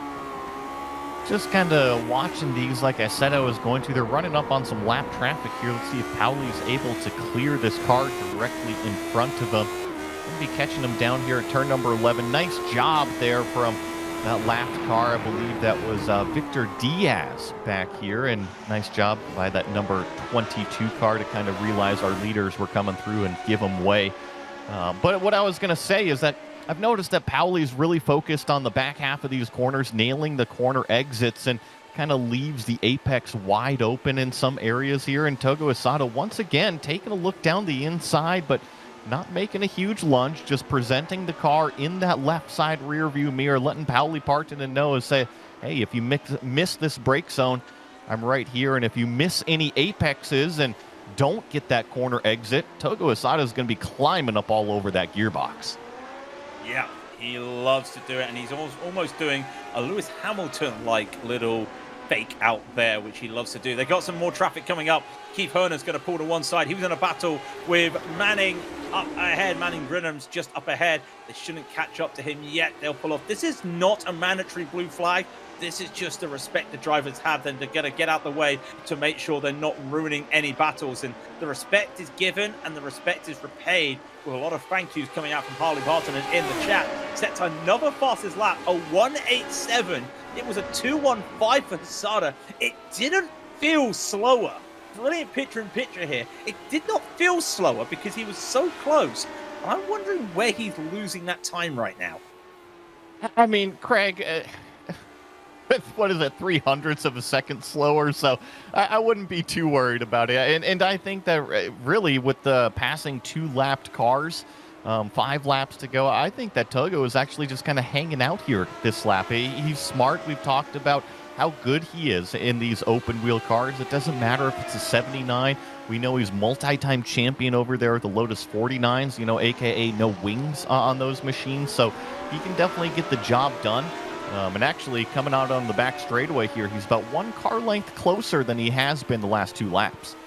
Just kind of watching these, like I said I was going to. They're running up on some lap traffic here. Let's see if Pauli's able to clear this car directly in front of him. We'll be catching him down here at turn number 11. Nice job there from that lapped car. I believe that was Victor Diaz back here. And nice job by that number 22 car to kind of realize our leaders were coming through and give them way. But what I was going to say is that I've noticed that Pauli's really focused on the back half of these corners, nailing the corner exits, and kind of leaves the apex wide open in some areas here. And Togo Asada once again taking a look down the inside, but not making a huge lunge, just presenting the car in that left side rear view mirror, letting Pauli Partonen know and say, hey, if you miss this brake zone, I'm right here. And if you miss any apexes and don't get that corner exit, Togo Asada is going to be climbing up all over that gearbox. Yeah, he loves to do it, and he's almost doing a Lewis Hamilton-like little fake out there, which he loves to do. They got some more traffic coming up. Keith Herner's going to pull to one side. He was in a battle with Manning up ahead. Manning Grinham's just up ahead. They shouldn't catch up to him yet. They'll pull off. This is not a mandatory blue flag. This is just the respect the drivers have. Then they're going to get out the way to make sure they're not ruining any battles. And the respect is given and the respect is repaid with a lot of thank yous coming out from Pauli Partonen in the chat. Sets another fastest lap, a 1:87. It was a 2:15 for Asada. It didn't feel slower. Brilliant picture-in-picture here. It did not feel slower because he was so close. I'm wondering where he's losing that time right now. I mean, Craig, what is it, 300ths of a second slower? So I wouldn't be too worried about it. And I think that really with the passing 2 lapped cars, 5 laps to go, I think that Togo is actually just kind of hanging out here this lap. He's smart. We've talked about how good he is in these open wheel cars. It doesn't matter if it's a 79. We know he's multi-time champion over there at the Lotus 49s, you know, aka no wings on those machines. So he can definitely get the job done. And actually coming out on the back straightaway here, he's about 1 car length closer than he has been the last 2 laps.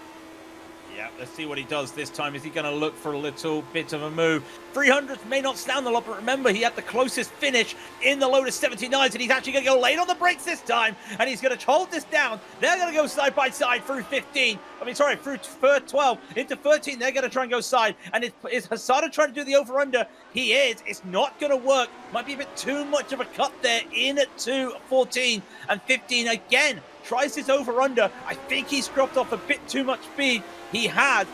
Yeah, let's see what he does this time. Is he going to look for a little bit of a move? 300th may not sound a lot, but remember, he had the closest finish in the Lotus 79s, and he's actually going to go late on the brakes this time, and he's going to hold this down. They're going to go side by side through 15. Through 12 into 13. They're going to try and go side. And is Asada trying to do the over-under? He is. It's not going to work. Might be a bit too much of a cut there in at 14 and 15 again. Tries his over-under. I think he's dropped off a bit too much speed. He had.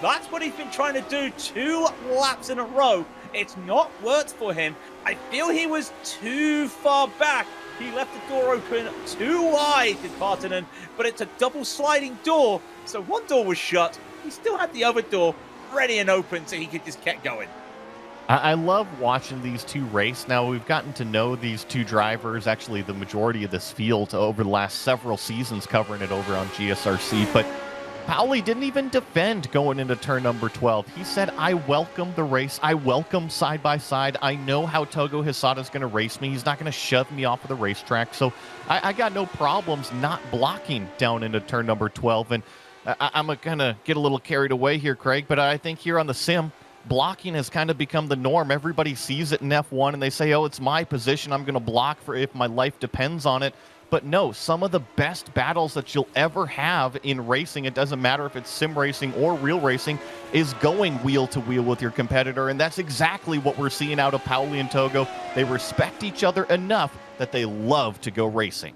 That's what he's been trying to do 2 laps in a row. It's not worked for him. I feel he was too far back. He left the door open too wide, did Partonen, but it's a double sliding door. So one door was shut. He still had the other door ready and open so he could just keep going. I love watching these 2 race. Now, we've gotten to know these 2 drivers, actually the majority of this field over the last several seasons, covering it over on GSRC, but Pauli didn't even defend going into turn number 12. He said, I welcome the race. I welcome side by side. I know how Togo Asada is going to race me. He's not going to shove me off of the racetrack. So I got no problems not blocking down into turn number 12. And I'm going to get a little carried away here, Craig, but I think here on the sim, blocking has kind of become the norm. Everybody sees it in F1 and they say, oh, it's my position. I'm going to block for if my life depends on it. But no, some of the best battles that you'll ever have in racing, it doesn't matter if it's sim racing or real racing, is going wheel to wheel with your competitor. And that's exactly what we're seeing out of Pauli and Togo. They respect each other enough that they love to go racing.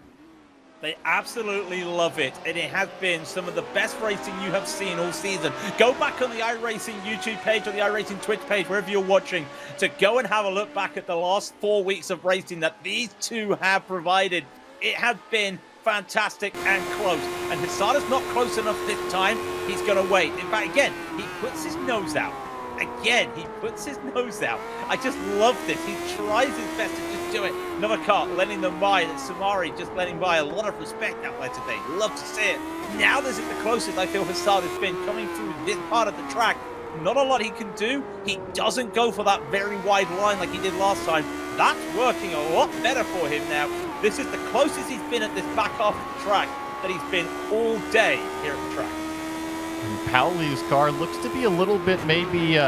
They absolutely love it, and it has been some of the best racing you have seen all season. Go back on the iRacing YouTube page or the iRacing Twitch page, wherever you're watching, to go and have a look back at the last 4 weeks of racing that these 2 have provided. It has been fantastic and close, and Asada's not close enough this time. He's going to wait. In fact, again, he puts his nose out. Again, he puts his nose out. I just love this. He tries his best to just do it. Another car letting them by. Samari just letting by. A lot of respect out there today. Love to see it. Now this is the closest I feel Asada's been coming through this part of the track. not a lot he can do. He doesn't go for that very wide line like he did last time. That's working a lot better for him now. This is the closest he's been at this back half of the track that he's been all day here at the track. Pauli's car looks to be a little bit maybe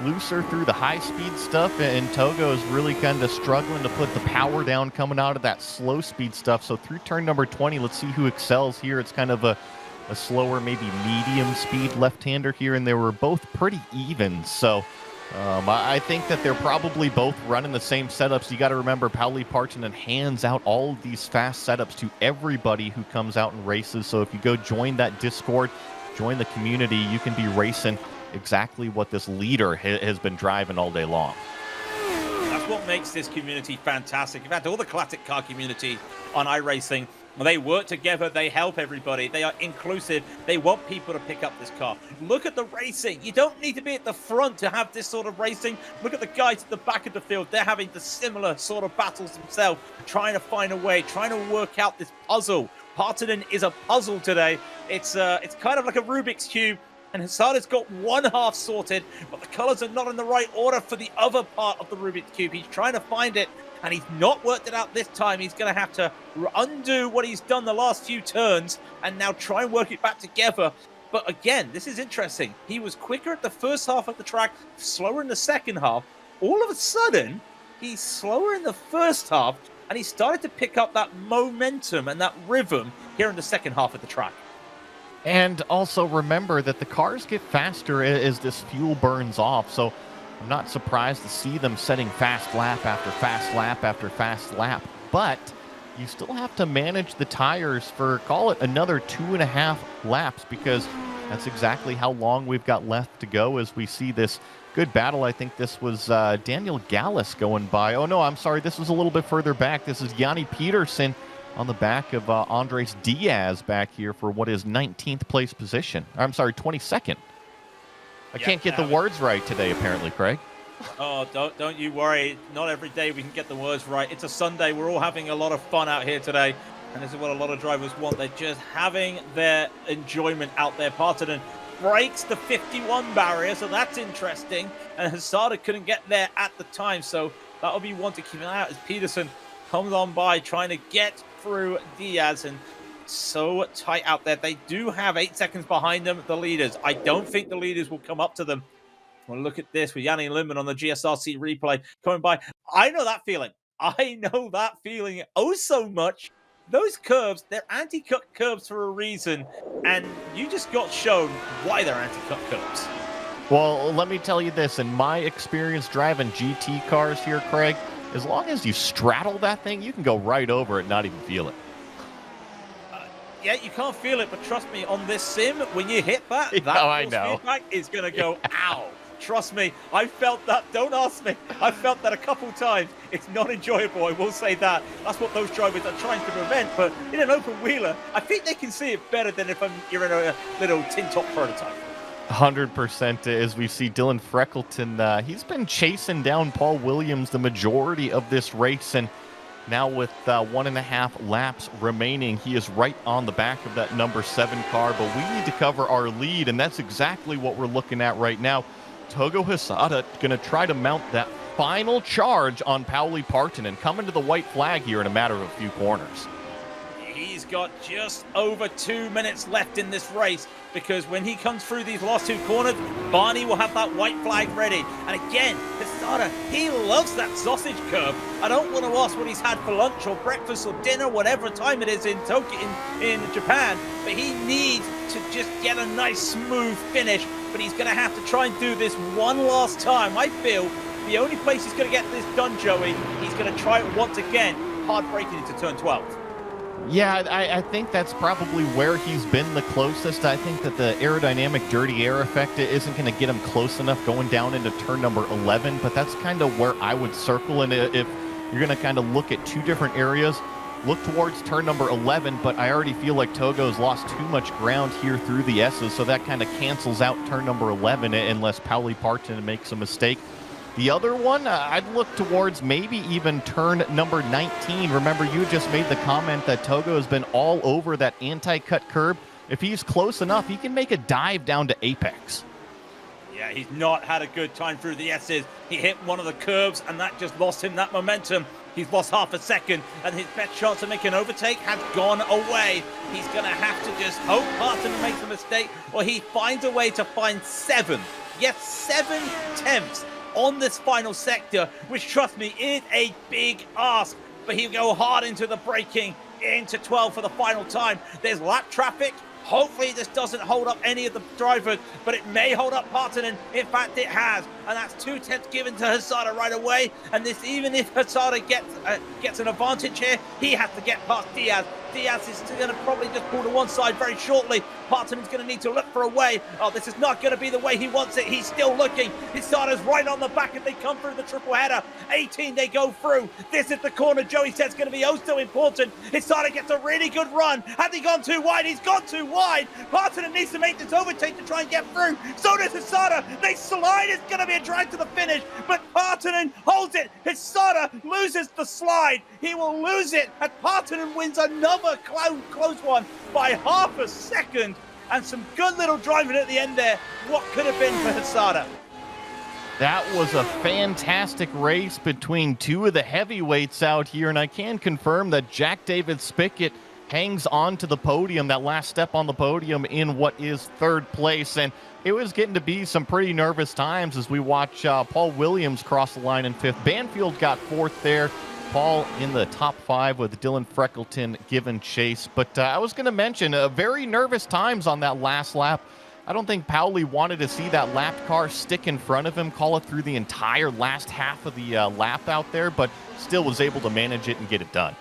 looser through the high-speed stuff, and Togo's really kind of struggling to put the power down coming out of that slow-speed stuff. So through turn number 20, let's see who excels here. It's kind of a slower, maybe medium-speed left-hander here, and they were both pretty even. So I think that they're probably both running the same setups. You got to remember, Pauli Partonen hands out all of these fast setups to everybody who comes out and races. So if you go join that Discord, join the community, you can be racing exactly what this leader has been driving all day long. That's what makes this community fantastic. In fact, all the classic car community on iRacing, they work together, they help everybody, they are inclusive, they want people to pick up this car. Look at the racing. You don't need to be at the front to have this sort of racing. Look at the guys at the back of the field. They're having the similar sort of battles themselves, trying to find a way, trying to work out this puzzle. Partonen is a puzzle today. It's kind of like a Rubik's Cube, and Hesada's got one half sorted, but the colors are not in the right order for the other part of the Rubik's Cube. He's trying to find it, and he's not worked it out this time. He's going to have to undo what he's done the last few turns and now try and work it back together. But again, this is interesting. He was quicker at the first half of the track, slower in the second half. All of a sudden, he's slower in the first half, and he started to pick up that momentum and that rhythm here in the second half of the track. And also remember that the cars get faster as this fuel burns off. So I'm not surprised to see them setting fast lap after fast lap after fast lap. But you still have to manage the tires for, call it, another 2.5 laps, because that's exactly how long we've got left to go as we see this good battle. I think this was Daniel Gallus going by. Oh, no, I'm sorry. This was a little bit further back. This is Yanni Peterson on the back of Andres Diaz back here for what is 19th place position. I'm sorry, 22nd. I can't get the words right today, apparently, Craig. Oh, don't you worry. Not every day we can get the words right. It's a Sunday. We're all having a lot of fun out here today, and this is what a lot of drivers want. They're just having their enjoyment out there. Partonen breaks the 51 barrier, so that's interesting, and Hesada couldn't get there at the time, so that'll be one to keep an eye out as Peterson comes on by trying to get through Diaz, and so tight out there. They do have 8 seconds behind them, the leaders. I don't think the leaders will come up to them. Well, look at this with Yanni Limon on the GSRC replay coming by. I know that feeling. I know that feeling oh so much. Those curves, they're anti-cut curves for a reason, and you just got shown why they're anti-cut curves. Well, let me tell you this. In my experience driving GT cars here, Craig, as long as you straddle that thing, you can go right over it and not even feel it. Yeah, you can't feel it, but trust me, on this sim, when you hit that, I know. feedback is going to go, ow. Trust me, I felt that. Don't ask me. I felt that a couple times. It's not enjoyable, I will say that. That's what those drivers are trying to prevent, but in an open wheeler, I think they can see it better than if you're in a little tin-top prototype. 100% as we see Dylan Freckleton. He's been chasing down Paul Williams the majority of this race, and now with 1.5 laps remaining, he is right on the back of that number 7 car, but we need to cover our lead, and that's exactly what we're looking at right now. Togo Hesada going to try to mount that final charge on Pauli Partonen, coming to the white flag here in a matter of a few corners. He's got just over 2 minutes left in this race, because when he comes through these last 2 corners, Barney will have that white flag ready. And again, Hesada, he loves that sausage curve. I don't want to ask what he's had for lunch or breakfast or dinner, whatever time it is in Tokyo, in Japan, but he needs to just get a nice smooth finish. But he's going to have to try and do this one last time. I feel the only place he's going to get this done, Joey, he's going to try it once again, hard braking into turn 12. Yeah, I think that's probably where he's been the closest. I think that the aerodynamic dirty air effect isn't going to get him close enough going down into turn number 11, but that's kind of where I would circle. And if you're going to kind of look at 2 different areas, look towards turn number 11, but I already feel like Togo's lost too much ground here through the S's, so that kind of cancels out turn number 11 unless Pauli Partonen makes a mistake. The other one, I'd look towards maybe even turn number 19. Remember, you just made the comment that Togo has been all over that anti-cut curb. If he's close enough, he can make a dive down to apex. Yeah, he's not had a good time through the S's. He hit one of the curves, and that just lost him that momentum. He's lost half a second, and his best chance to make an overtake has gone away. He's going to have to just hope Partonen makes a mistake, or he finds a way to find 7. Yes, 7 tenths on this final sector, which, trust me, is a big ask. But he'll go hard into the braking, into 12 for the final time. There's lap traffic. Hopefully this doesn't hold up any of the drivers, but it may hold up Partonen. In fact, it has. And that's 2 tenths given to Hesada right away. And this, even if Hesada gets an advantage here, he has to get past Diaz. Diaz is going to probably just pull to one side very shortly. Partonen's going to need to look for a way. Oh, this is not going to be the way he wants it. He's still looking. Hesada's right on the back as they come through the triple header. 18, they go through. This is the corner Joey says is going to be oh so important. Hesada gets a really good run. Has he gone too wide? He's gone too wide. Partonen needs to make this overtake to try and get through. So does Hesada. They slide. It's going to be a drag to the finish, but Partonen holds it. Hesada loses the slide. He will lose it, and Partonen wins another close one by half a second. And some good little driving at the end there. What could have been for Hesada? That was a fantastic race between 2 of the heavyweights out here, and I can confirm that Jack David Spickett hangs on to the podium, that last step on the podium, in what is 3rd place. And it was getting to be some pretty nervous times as we watch Paul Williams cross the line in 5th. Banfield got 4th there. Paul in the top 5 with Dylan Freckleton giving chase. But I was going to mention very nervous times on that last lap. I don't think Pauli wanted to see that lapped car stick in front of him, call it through the entire last half of the lap out there, but still was able to manage it and get it done.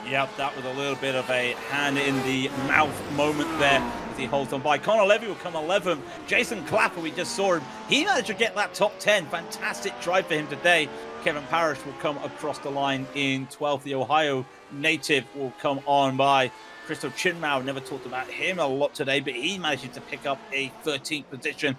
Yep, that was a little bit of a hand in the mouth moment there as he holds on by. Connor Levy will come 11th. Jason Clapper, we just saw him. He managed to get that top 10. Fantastic drive for him today. Kevin Parrish will come across the line in 12th. The Ohio native will come on by. Crystal Chinmao, never talked about him a lot today, but he managed to pick up a 13th position.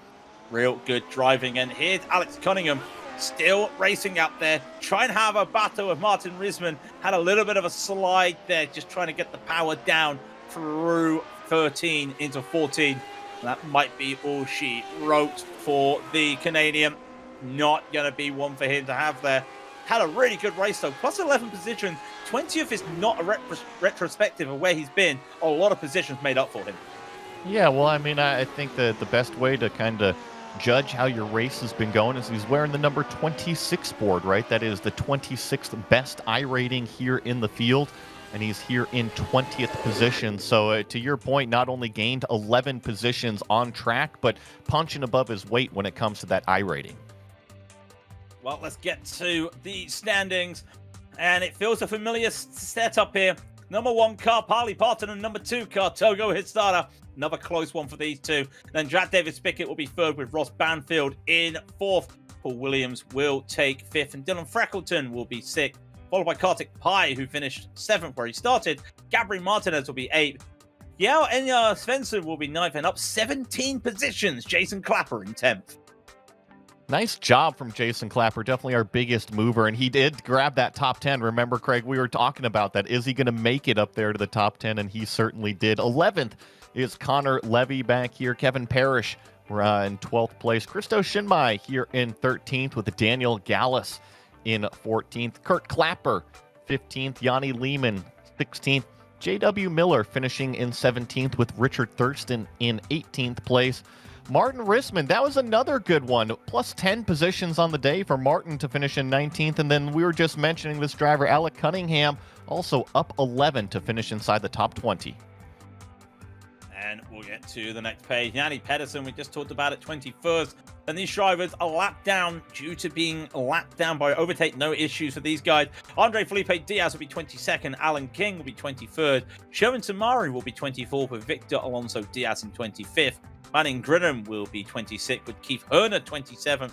Real good driving. And here's Alex Cunningham, still racing out there, trying to have a battle with Martin Risman. Had a little bit of a slide there, just trying to get the power down through 13 into 14. That might be all she wrote for the Canadian. Not going to be one for him to have there. Had a really good race, though. Plus 11 positions. 20th is not a retrospective of where he's been. A lot of positions made up for him. Yeah, well, I mean, I think that the best way to kind of judge how your race has been going is he's wearing the number 26 board, right? That is the 26th best iRating here in the field, and he's here in 20th position. So to your point, not only gained 11 positions on track, but punching above his weight when it comes to that iRating. Well, let's get to the standings, and it feels a familiar setup here. Number 1 car, Parley Partonen. Number 2 car, Togo Hitsada. Another close one for these two. Then Jack David Spickett will be 3rd with Ross Banfield in 4th. Paul Williams will take 5th, and Dylan Freckleton will be 6th, followed by Kartik Pai, who finished 7th where he started. Gabriel Martinez will be 8th. Yao Enya Svensson will be 9th, and up 17 positions, Jason Clapper in 10th. Nice job from Jason Clapper, definitely our biggest mover, and he did grab that top 10. Remember, Craig, we were talking about that. Is he going to make it up there to the top 10? And he certainly did. 11th is Connor Levy back here. Kevin Parrish in 12th place. Christo Shinmai here in 13th with Daniel Gallus in 14th. Kurt Clapper, 15th. Yanni Lehman, 16th. J.W. Miller finishing in 17th with Richard Thurston in 18th place. Martin Risman, that was another good one. Plus 10 positions on the day for Martin to finish in 19th. And then we were just mentioning this driver, Alec Cunningham, also up 11 to finish inside the top 20. And we'll get to the next page. Yanni Peterson, we just talked about it, 21st. And these drivers are lapped down due to being lapped down by overtake. No issues for these guys. Andre Felipe Diaz will be 22nd. Alan King will be 23rd. Sherwin Tamari will be 24th with Victor Alonso Diaz in 25th. Manning Grinham will be 26th with Keith Herner 27th.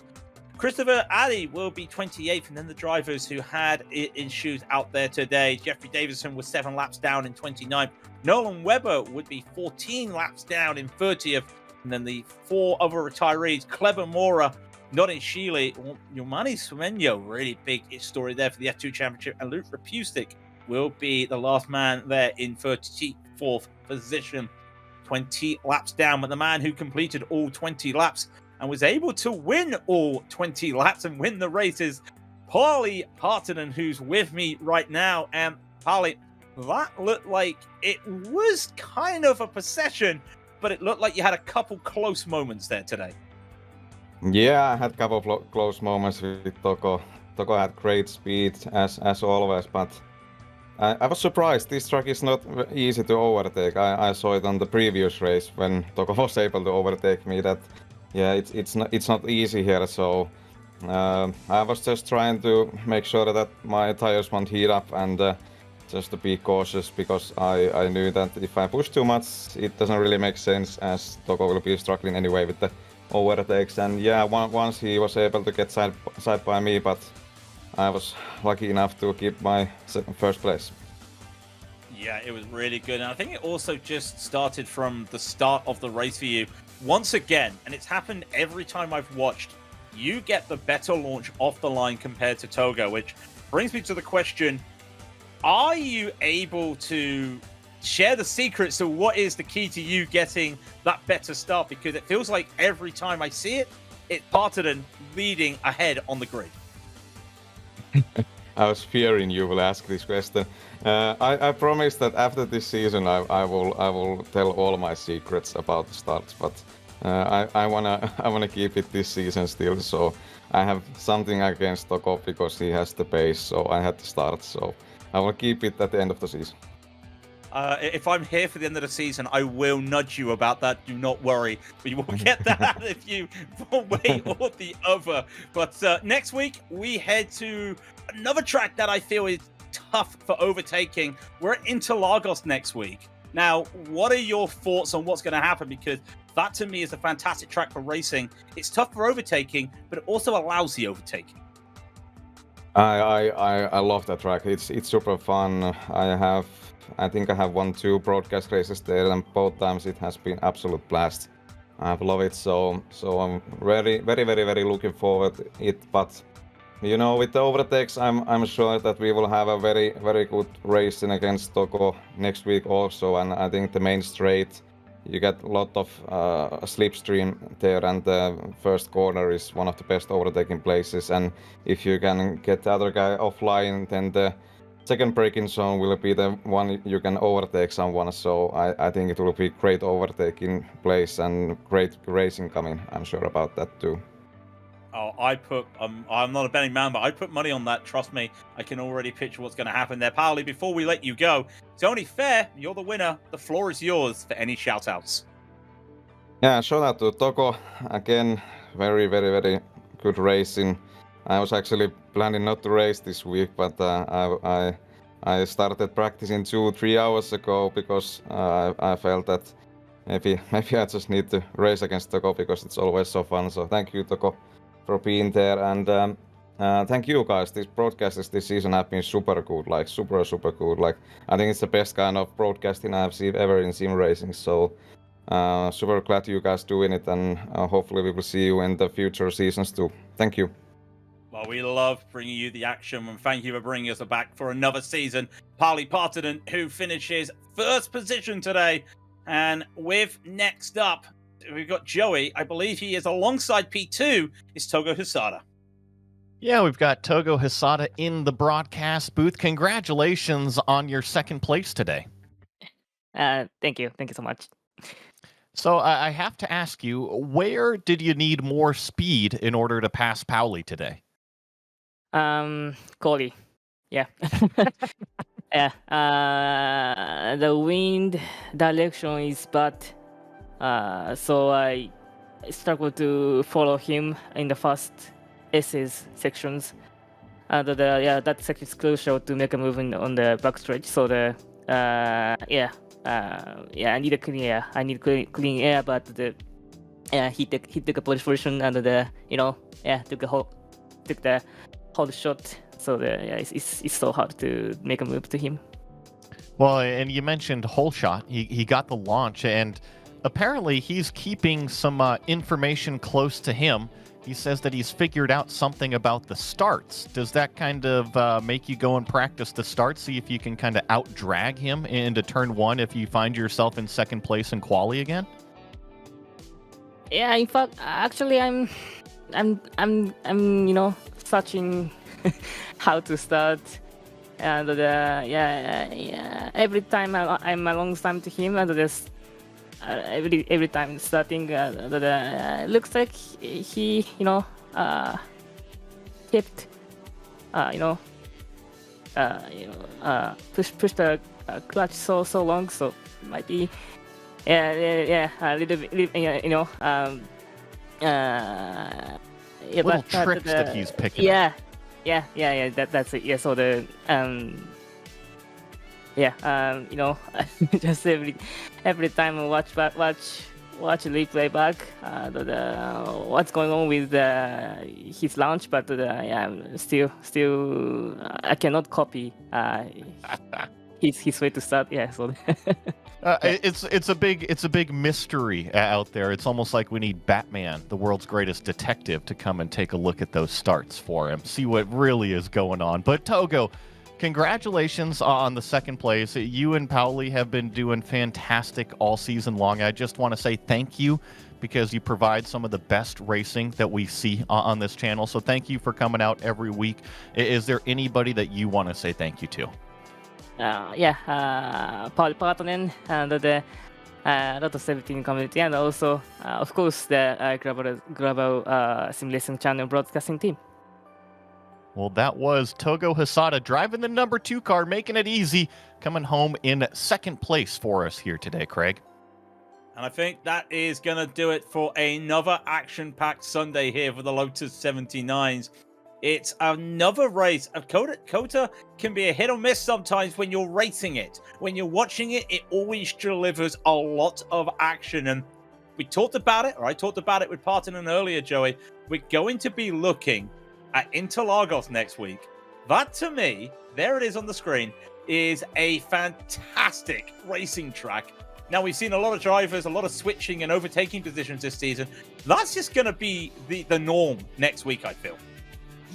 Christopher Addy will be 28th, and then the drivers who had issues out there today. Jeffrey Davison was 7 laps down in 29th. Nolan Webber would be 14 laps down in 30th. And then the 4 other retirees, Clever Mora, Nodin Sheely, Yomani Sumenyo, really big story there for the F2 Championship. And Luke Rapustik will be the last man there in 34th position. 20 laps down, but the man who completed all 20 laps and was able to win all 20 laps and win the races. Paulie Partonen, who's with me right now. And Paulie, that looked like it was kind of a procession, but it looked like you had a couple close moments there today. Yeah, I had a couple of close moments with Toko. Toko had great speed as always, but I was surprised. This track is not easy to overtake. I saw it on the previous race when Toko was able to overtake me. That yeah, it's not easy here. So I was just trying to make sure that my tires won't heat up and just to be cautious, because I knew that if I push too much, it doesn't really make sense, as Toko will be struggling anyway with the overtakes. And yeah, once he was able to get side by me, but I was lucky enough to keep my first place. Yeah, it was really good. And I think it also just started from the start of the race for you. Once again, and it's happened every time I've watched, you get the better launch off the line compared to Togo, which brings me to the question, are you able to share the secrets to what is the key to you getting that better start? Because it feels like every time I see it, it's Partonen leading ahead on the grid. I was fearing you will ask this question. I promise that after this season I will tell all my secrets about the starts, but I wanna keep it this season still. So I have something against Toko because he has the pace, so I had to start. So I will keep it at the end of the season. If I'm here for the end of the season, I will nudge you about that. Do not worry. We will get that if you one way or the other. But next week, we head to another track that I feel is tough for overtaking. We're at Interlagos next week. Now, what are your thoughts on what's going to happen? Because that, to me, is a fantastic track for racing. It's tough for overtaking, but it also allows the overtaking. I love that track. It's super fun. I think I have won 2 broadcast races there, and both times it has been absolute blast. I love it so I'm very looking forward to it. But you know, with the overtakes, I'm sure that we will have a very good racing against Toko next week also. And I think the main straight, you get a lot of slipstream there, and the first corner is one of the best overtaking places. And if you can get the other guy offline, then the second braking zone will be the one you can overtake someone. So I think it will be great overtaking place and great racing coming. I'm sure about that too. Oh, I'm not a betting man, but I put money on that. Trust me, I can already picture what's going to happen there. Pauli, before we let you go, it's only fair. You're the winner. The floor is yours for any shout-outs. Yeah, shout out to Toko. Again, very good racing. I was actually planning not to race this week, but I started practicing 2-3 hours ago because I felt that maybe I just need to race against Toko because it's always so fun. So thank you, Toko, for being there, and thank you guys. These broadcasts this season have been super good, like super good. Like I think it's the best kind of broadcasting I've seen ever in sim racing. So super glad you guys doing it, and hopefully we will see you in the future seasons too. Thank you. Well, we love bringing you the action, and thank you for bringing us back for another season. Pauli Partonen, who finishes first position today, and with next up, we've got Joey. I believe he is alongside P2. Is Togo Hisada. Yeah, we've got Togo Hisada in the broadcast booth. Congratulations on your second place today. Thank you so much. So I have to ask you, where did you need more speed in order to pass Pauli today? Cody. Yeah. Yeah. The wind direction is bad. So I struggled to follow him in the first S's sections. And that section is crucial to make a move on the backstretch. So I need a clean air. I need clean air, but he took a position and took the hold shot. So it's so hard to make a move to him. Well, and you mentioned hole shot. He got the launch, and apparently he's keeping some information close to him. He says that he's figured out something about the starts. Does that kind of make you go and practice the start, see if you can kind of out-drag him into turn one if you find yourself in second place in quali again? Yeah, in fact, actually, I'm searching how to start, and every time I'm alongside to him, and this every time starting, looks like he kept push the clutch so long, so might be a little bit, yeah, Little but tricks that he's picking up. yeah, that's it. Yeah, so the just every time I watch replay back, what's going on with his launch, but still I cannot copy his way to start. Yeah, so It's a big mystery out there. It's almost like we need Batman, the world's greatest detective, to come and take a look at those starts for him, see what really is going on. But Togo, congratulations on the second place. You and Pauli have been doing fantastic all season long. I just want to say thank you because you provide some of the best racing that we see on this channel. So thank you for coming out every week. Is there anybody that you want to say thank you to? Paul Partonen and the Lotus 17 community, and also, of course, the Global SimRacing Channel broadcasting team. Well, that was Togo Hisada driving the number 2 car, making it easy, coming home in second place for us here today, Craig. And I think that is going to do it for another action-packed Sunday here for the Lotus 79s. It's another race. COTA can be a hit or miss sometimes when you're racing it. When you're watching it, it always delivers a lot of action. And we talked about it, or I talked about it with Partonen earlier, Joey. We're going to be looking at Interlagos next week. That, to me, there it is on the screen, is a fantastic racing track. Now, we've seen a lot of drivers, a lot of switching and overtaking positions this season. That's just going to be the norm next week, I feel.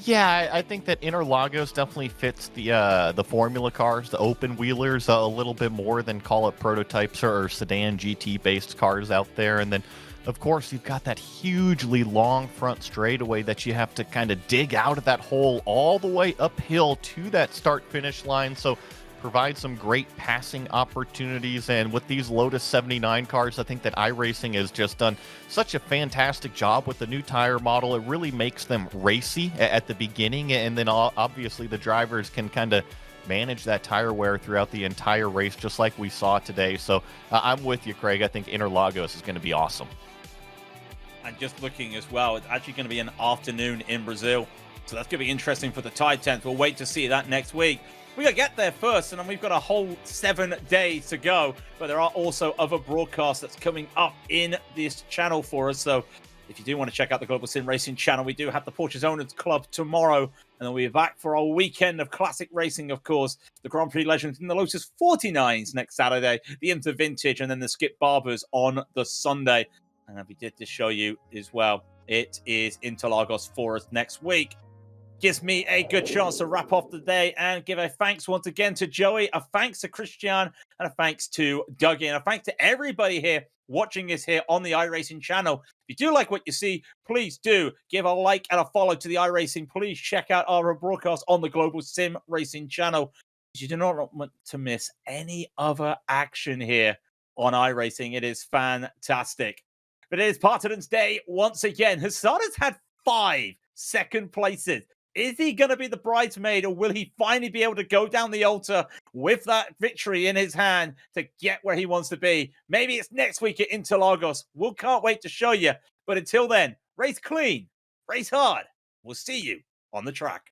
Yeah, I think that Interlagos definitely fits the Formula cars, the open wheelers, a little bit more than, call it, prototypes or sedan GT-based cars out there. And then, of course, you've got that hugely long front straightaway that you have to kind of dig out of that hole all the way uphill to that start-finish line. So provide some great passing opportunities. And with these Lotus 79 cars, I think that iRacing has just done such a fantastic job with the new tire model. It really makes them racy at the beginning, and then obviously the drivers can kind of manage that tire wear throughout the entire race, just like we saw today. So I'm with you, Craig. I think Interlagos is going to be awesome. And just looking as well, it's actually going to be an afternoon in Brazil, so that's going to be interesting for the Tide 10th. We'll wait to see that next week. We got to get there first, and then we've got a whole 7 days to go. But there are also other broadcasts that's coming up in this channel for us. So if you do want to check out the Global SimRacing Channel, we do have the Porsche's Owners Club tomorrow. And then we'll be back for our weekend of classic racing, of course. The Grand Prix Legends in the Lotus 49s next Saturday, the Inter Vintage, and then the Skip Barbers on the Sunday. And we did to show you as well, it is Interlagos for us next week. Gives me a good chance to wrap off the day and give a thanks once again to Joey, a thanks to Christian, and a thanks to Dougie, and a thanks to everybody here watching us here on the iRacing channel. If you do like what you see, please do give a like and a follow to the iRacing. Please check out our broadcast on the Global Sim Racing channel. You do not want to miss any other action here on iRacing. It is fantastic. But it is Partonen's day once again. Hisada's had 5 second places. Is he going to be the bridesmaid, or will he finally be able to go down the altar with that victory in his hand to get where he wants to be? Maybe it's next week at Interlagos. We can't wait to show you. But until then, race clean, race hard. We'll see you on the track.